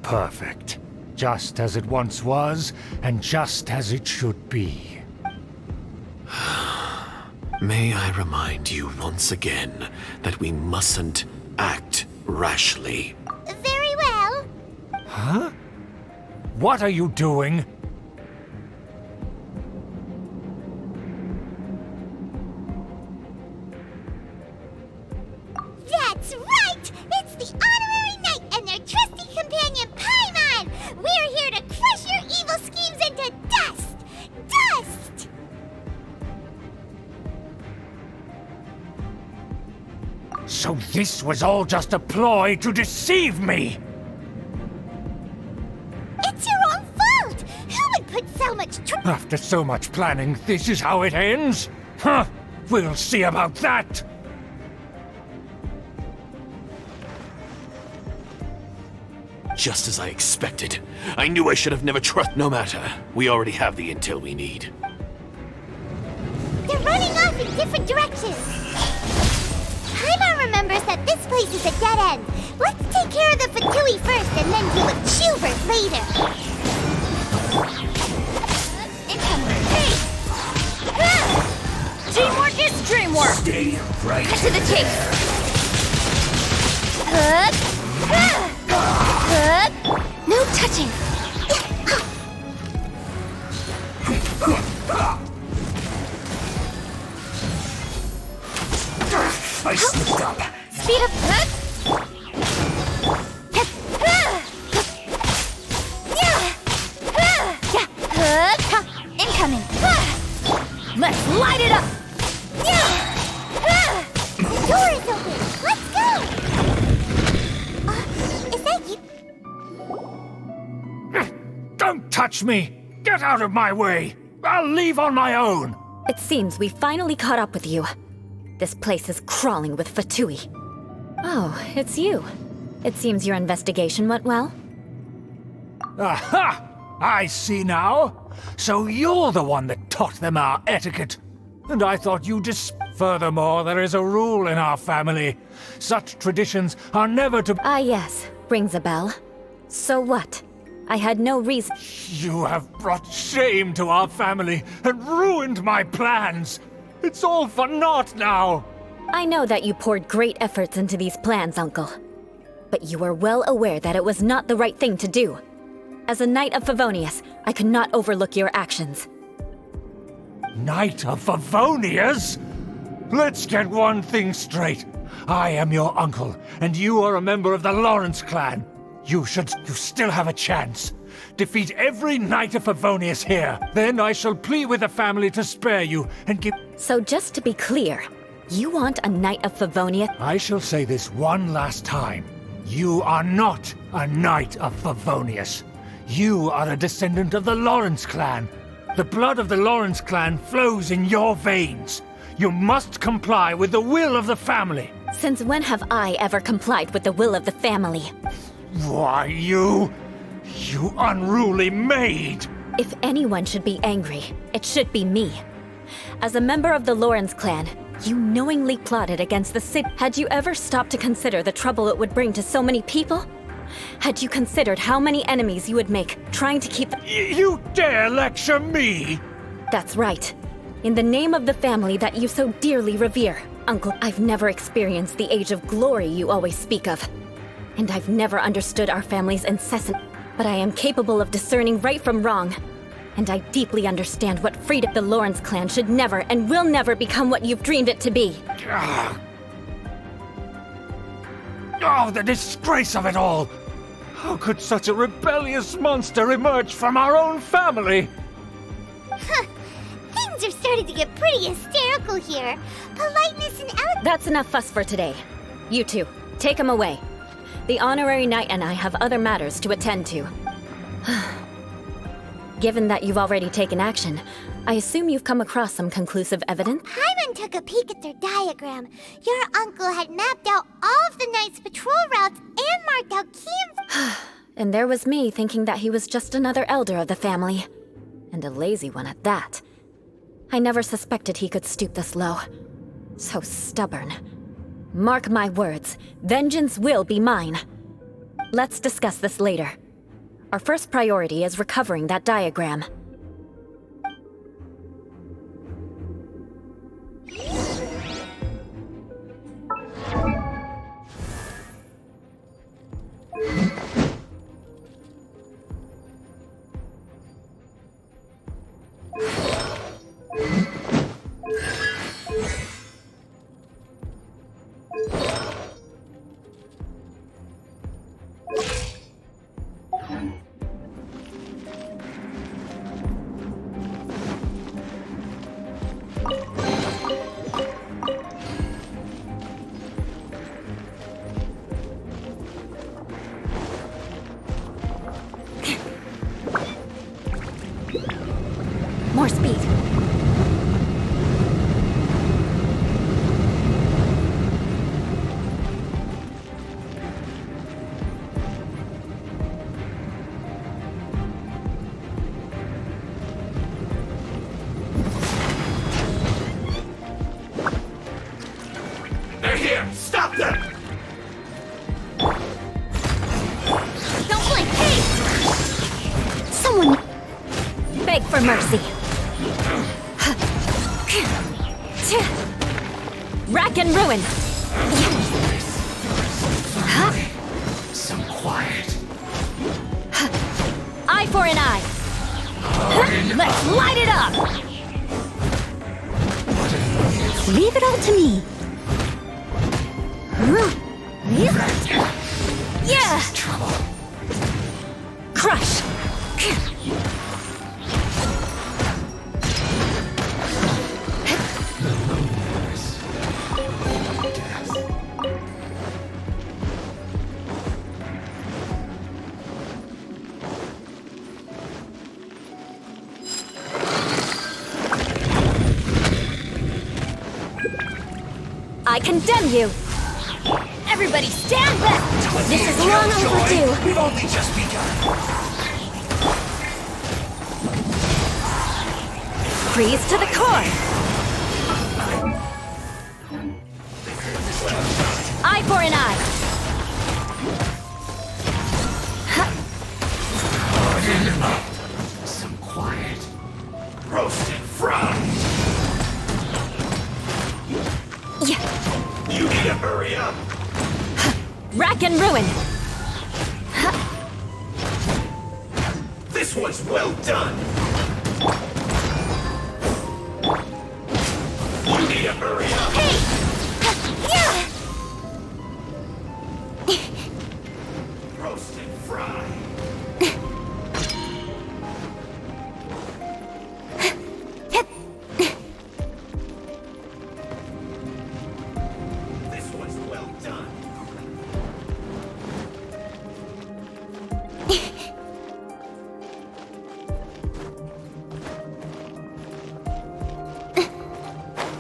Perfect. Just as it once was, and just as it should be. May I remind you once again that we mustn't act rashly. Very well. Huh? What are you doing? That's right! It's the Honorary Knight and their trusty companion, Paimon! We're here to crush your evil schemes into dust! Dust! So this was all just a ploy to deceive me! It's your own fault! Who would put so much After so much planning, this is how it ends? Huh! We'll see about that! Just as I expected. I knew I should have never trusted. No matter. We already have the intel we need. They're running off in different directions. Paimon remembers that this place is a dead end. Let's take care of the Fatui first and then deal with Schubert later. Teamwork is dreamwork! Stay right Cut to the chase! No touching! I slipped up. Speed up! Incoming! Let's light it up! The door is open. Let's go. Is that you? Don't touch me! Get out of my way! I'll leave on my own! It seems we finally caught up with you. This place is crawling with Fatui. Oh, it's you. It seems your investigation went well. Aha! I see now. So you're the one that taught them our etiquette. And I thought you Furthermore, there is a rule in our family. Such traditions are never to... Ah, yes. Rings a bell. So what? I had no reason. You have brought shame to our family and ruined my plans. It's all for naught now. I know that you poured great efforts into these plans, Uncle. But you were well aware that it was not the right thing to do. As a Knight of Favonius, I could not overlook your actions. Knight of Favonius? Let's get one thing straight. I am your uncle, and you are a member of the Lawrence clan. You still have a chance. Defeat every Knight of Favonius here. Then I shall plead with the family to spare you and give... So just to be clear, you want a Knight of Favonius? I shall say this one last time. You are not a Knight of Favonius. You are a descendant of the Lawrence clan. The blood of the Lawrence clan flows in your veins. You must comply with the will of the family. Since when have I ever complied with the will of the family? Why, you unruly maid! If anyone should be angry, it should be me. As a member of the Lawrence clan, you knowingly plotted against the city. Had you ever stopped to consider the trouble it would bring to so many people? Had you considered how many enemies you would make trying to keep the— You dare lecture me? That's right. In the name of the family that you so dearly revere, Uncle, I've never experienced the age of glory you always speak of. And I've never understood our family's incessant— But I am capable of discerning right from wrong. And I deeply understand what freedom the Lawrence clan should never and will never become what you've dreamed it to be. Oh, the disgrace of it all! How could such a rebellious monster emerge from our own family? Things are starting to get pretty hysterical here. Politeness and That's enough fuss for today. You two, take him away. The honorary knight and I have other matters to attend to. Given that you've already taken action, I assume you've come across some conclusive evidence? Paimon took a peek at their diagram. Your uncle had mapped out all of the Knight's patrol routes and marked out key... And there was me thinking that he was just another elder of the family. And a lazy one at that. I never suspected he could stoop this low. So stubborn. Mark my words, vengeance will be mine. Let's discuss this later. Our first priority is recovering that diagram. More speed. They're here! Stop them! Don't blink! Hey! Someone... Beg for mercy. Rack and ruin. So quiet. Eye for an eye. Let's light it up. Leave it all to me. Yeah. Trouble. Crush. I condemn you! Everybody stand back! This is long overdue! We've only just begun. Freeze to the core! Eye for an eye! Walk in ruin! This was well done! You need to hurry up! Hey! Yeah! Roast and fry! This was well done!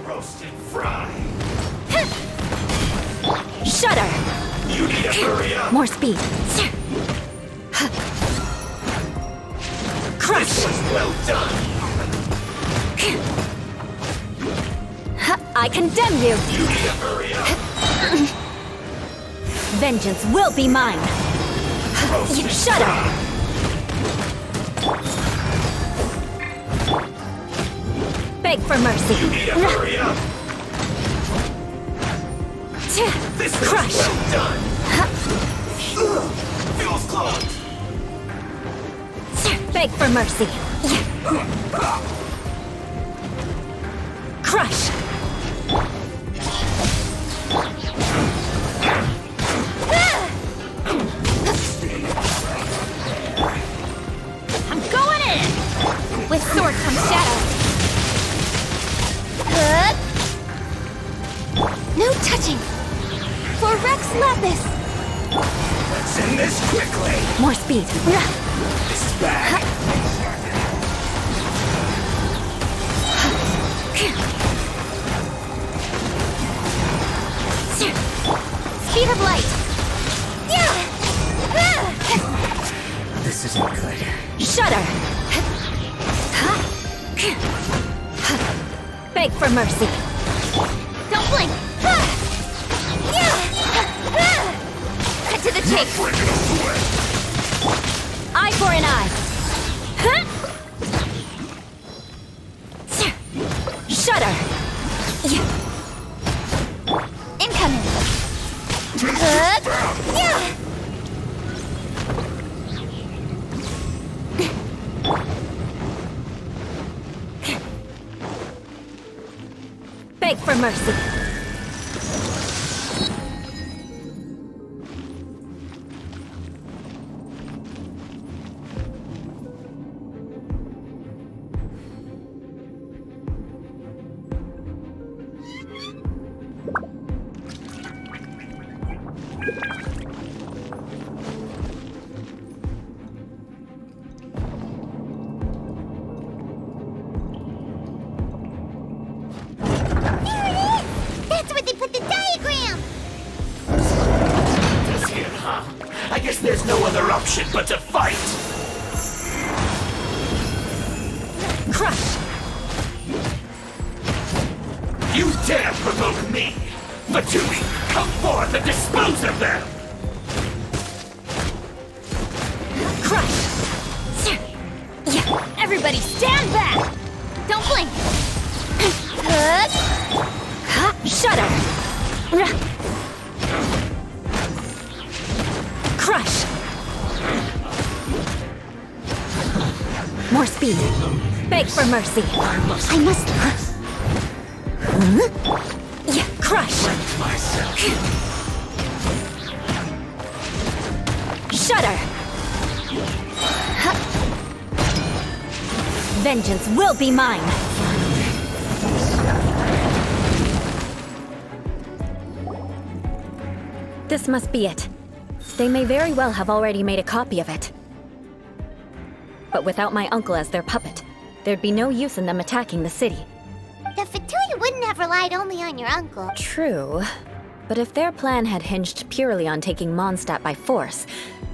Roast and fry! Shudder! You need to hurry up! More speed. Crush! This was well done! I condemn you! You need to hurry up! Vengeance will be mine! Roast and Shudder! fry! Beg for mercy! You need to hurry up! This was Crush! well done! Feels close! Beg for mercy! Crush! I'm going in! With sword comes shadow. No touching! For Rex Lapis! Let's end this quickly! More speed! This is bad! Speed of light! This isn't good. Shudder! Beg for mercy! Don't blink! Cut to the chase! Eye for an eye! Shudder! Incoming! Beg for mercy! That's where they put the diagram! This here, huh? I guess there's no other option but to fight! Crush! You dare provoke me! Fatui, come forth and dispose of them! Crush! Everybody stand back! Don't blink! Shudder! Crush! More speed! Beg for mercy! I must... Crush! Myself. Shudder! Vengeance will be mine! This must be it. They may very well have already made a copy of it. But without my uncle as their puppet, there'd be no use in them attacking the city. The Fatui wouldn't have relied only on your uncle. True. But if their plan had hinged purely on taking Mondstadt by force,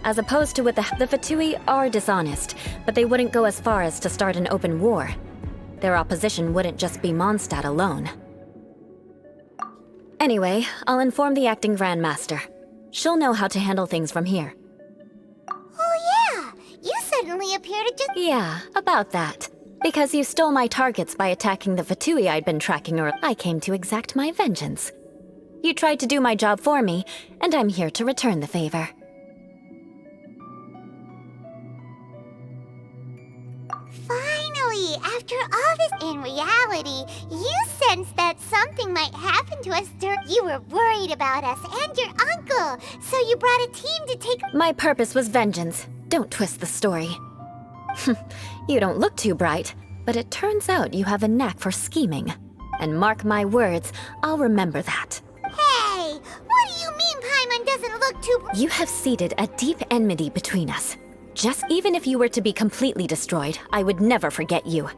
as opposed to with the Fatui are dishonest, but they wouldn't go as far as to start an open war. Their opposition wouldn't just be Mondstadt alone. Anyway, I'll inform the acting Grand Master. She'll know how to handle things from here. Oh yeah! You suddenly appear to just... Yeah, about that. Because you stole my targets by attacking the Fatui I'd been tracking, or I came to exact my vengeance. You tried to do my job for me, and I'm here to return the favor. Finally, after all this, in reality, you sensed that something might happen to us You were worried about us and your uncle, so you brought a team to take... My purpose was vengeance. Don't twist the story. You don't look too bright, but it turns out you have a knack for scheming. And mark my words, I'll remember that. Hey! What do you mean Paimon doesn't look too... You have seeded a deep enmity between us. Just even if you were to be completely destroyed, I would never forget you.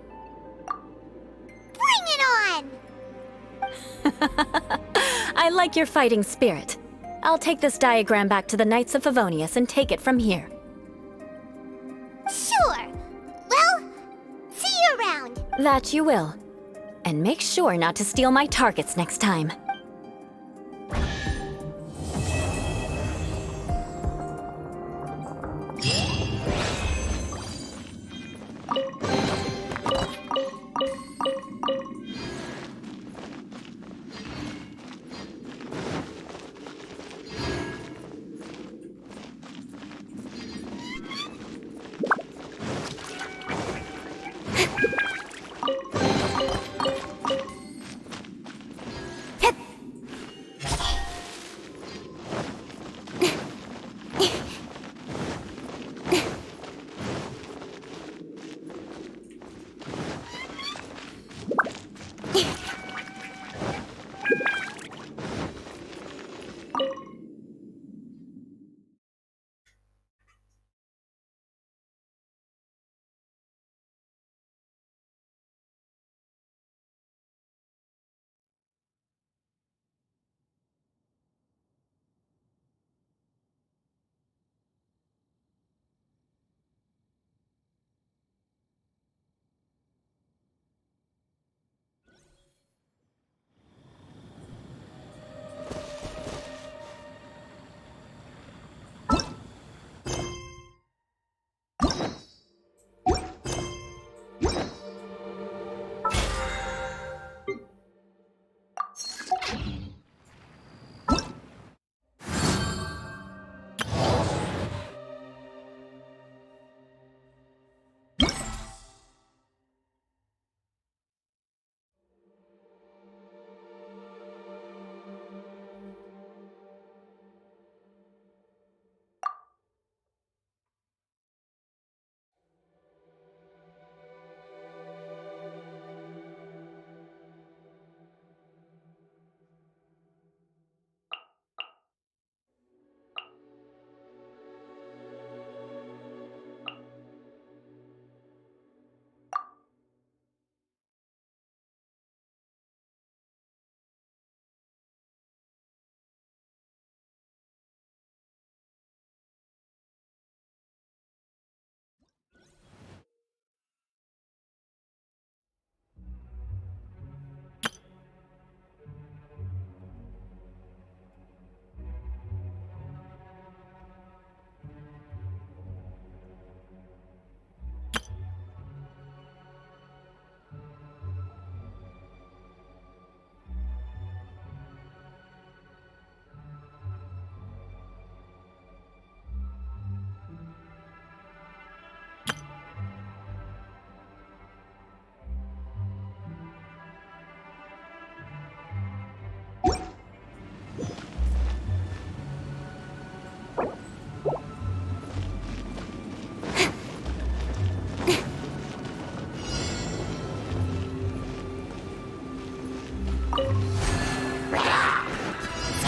Bring it on! I like your fighting spirit. I'll take this diagram back to the Knights of Favonius and take it from here. Sure. Well, see you around. That you will. And make sure not to steal my targets next time.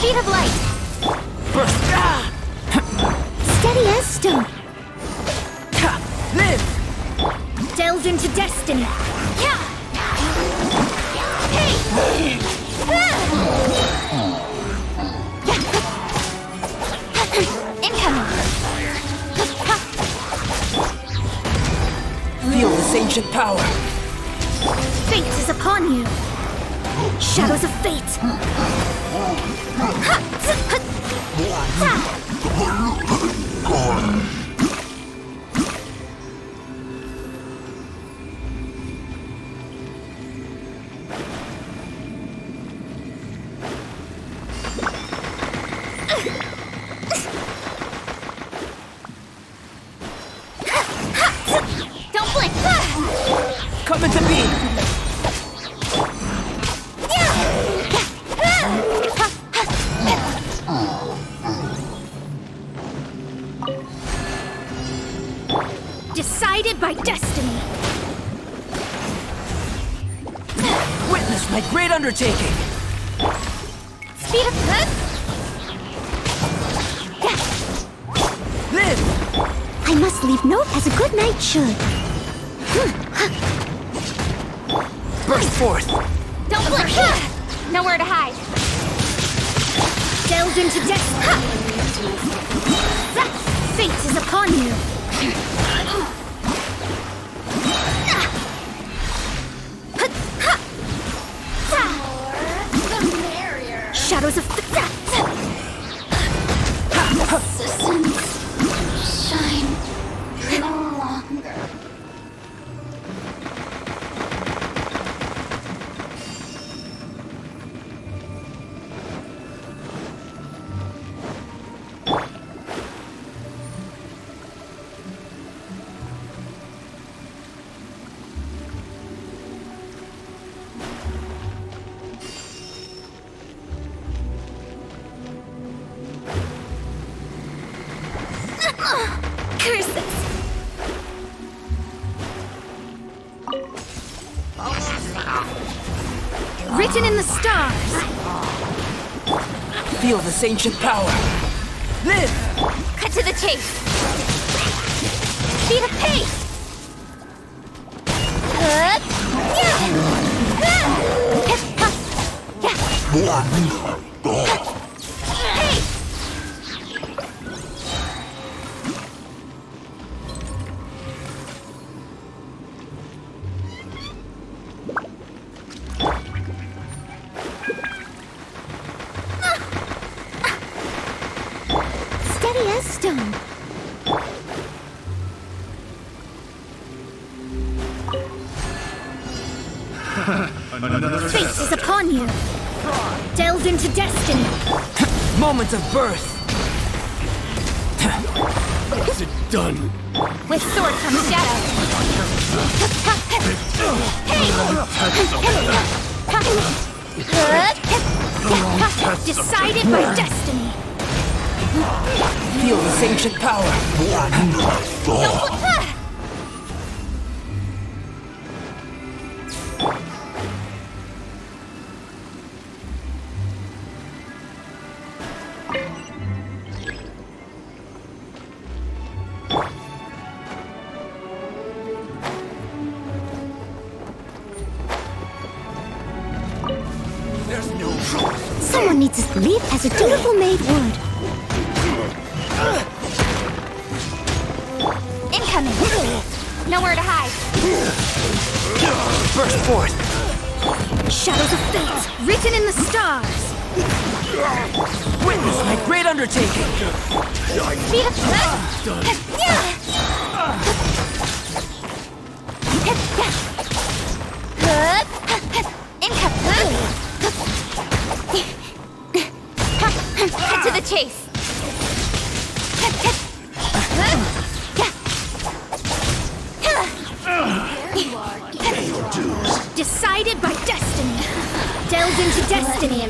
Speed of light! Steady as stone! Live! Delve into destiny! Incoming! Feel this ancient power! Fate is upon you! Shadows of fate! Coming to be! Decided by destiny. Witness my great undertaking! Speed of Live! I must leave note as a good knight should. Burst forth! Don't blink! Nowhere to hide. Delve into destiny. Fate is upon you. Shadows of shine no longer. Curses! Written in the stars! Feel this ancient power! Live! Cut to the chase! Speed of pace! Steady as stone. Fate is upon you. Delve into destiny. Moment of birth! Is it done? With sword comes shadow. Decided by destiny. Feel this ancient power! Someone needs to leave as a dutiful maid would. Incoming. Nowhere to hide. Burst forth! Shadows of fate. Written in the stars. Witness my great undertaking! Speed of Cut to the chase. Decided by destiny. Delve into destiny.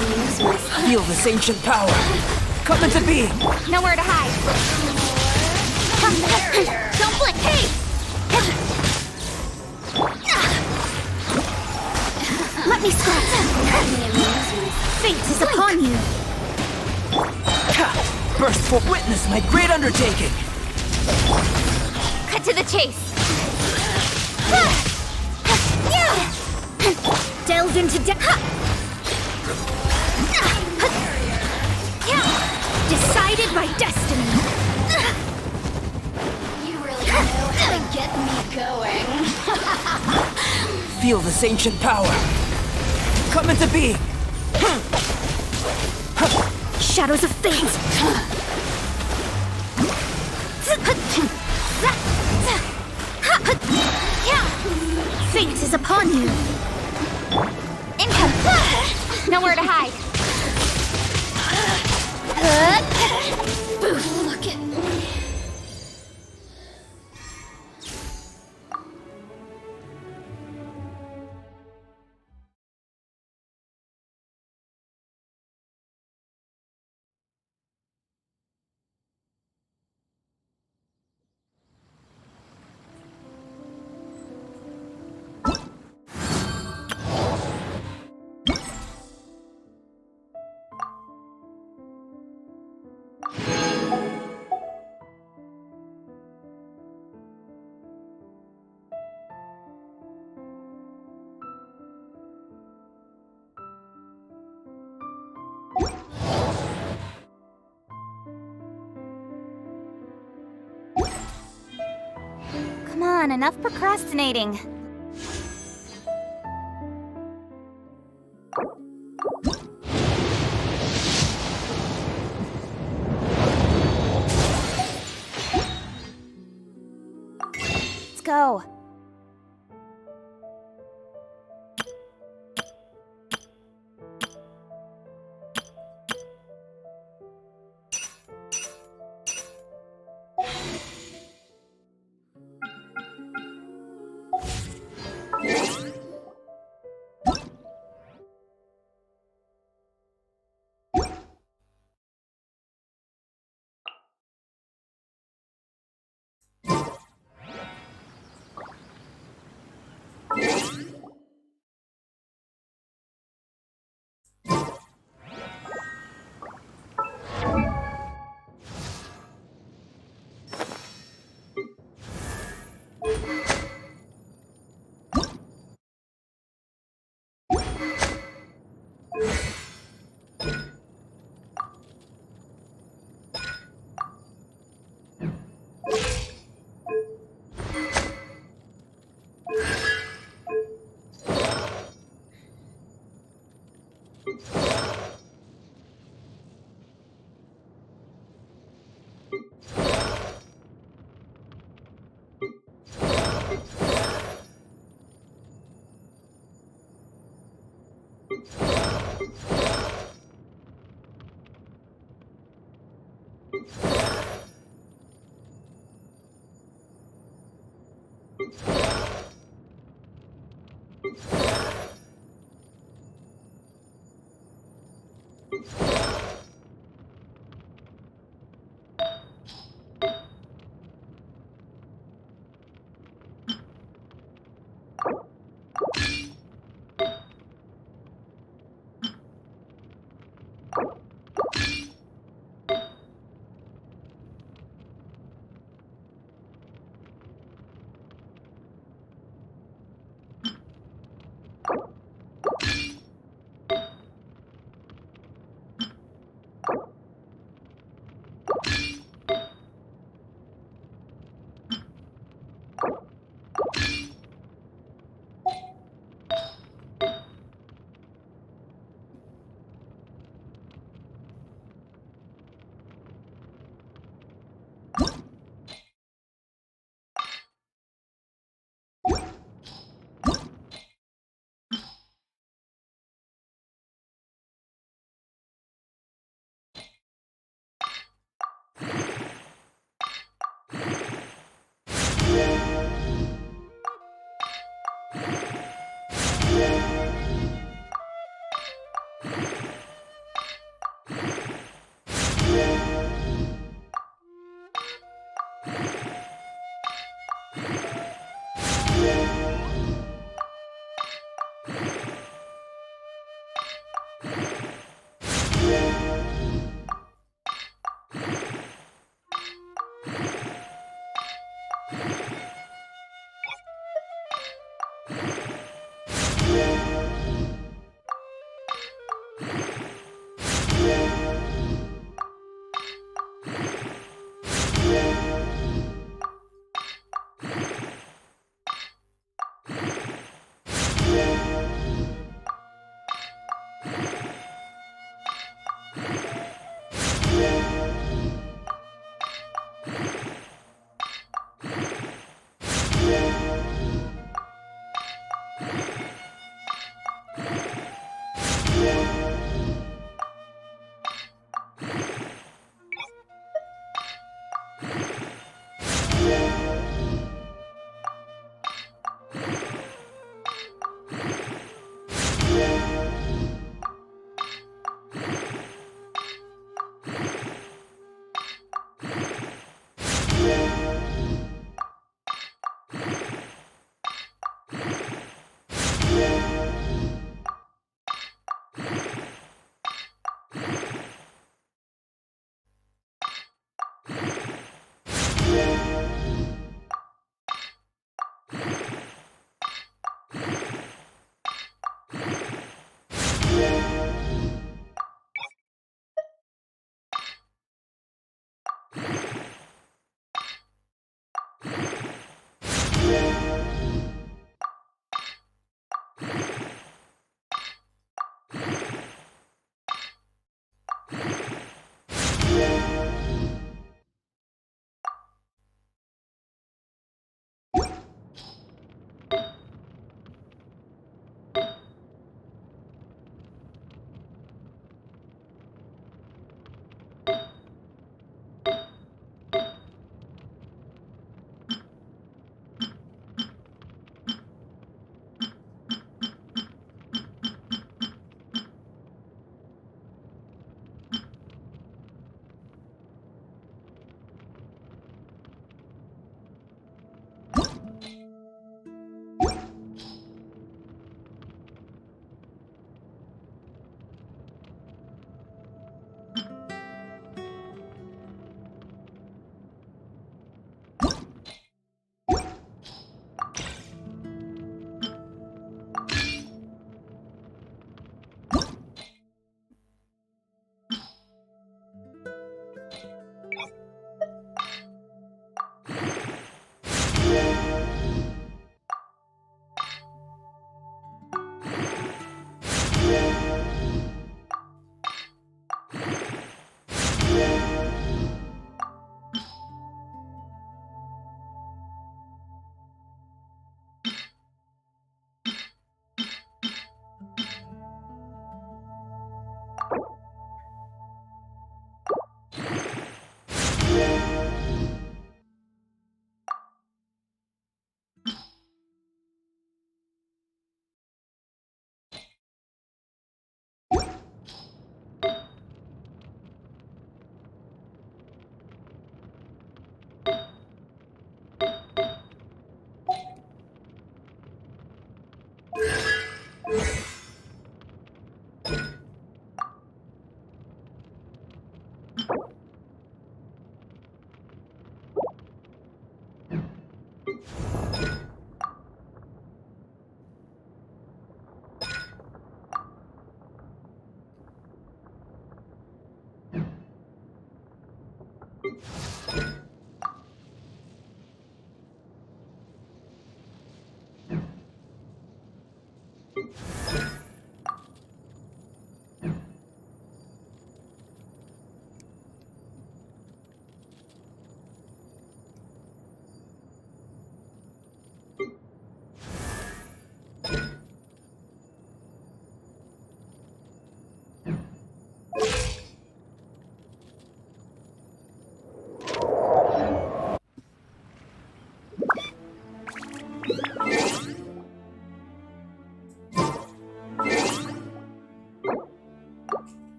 Feel this ancient power! Coming to be! Nowhere to hide. Don't blink. Hey! Let me scratch. Fate is upon you. Burst forth! Witness my great undertaking! Cut to the chase. Delve into decided by destiny. You really know how to get me going. Feel this ancient power! Coming to be! Shadows of fate. Fate is upon you. Income. Nowhere to hide. Look at me. on, enough procrastinating. Let's go.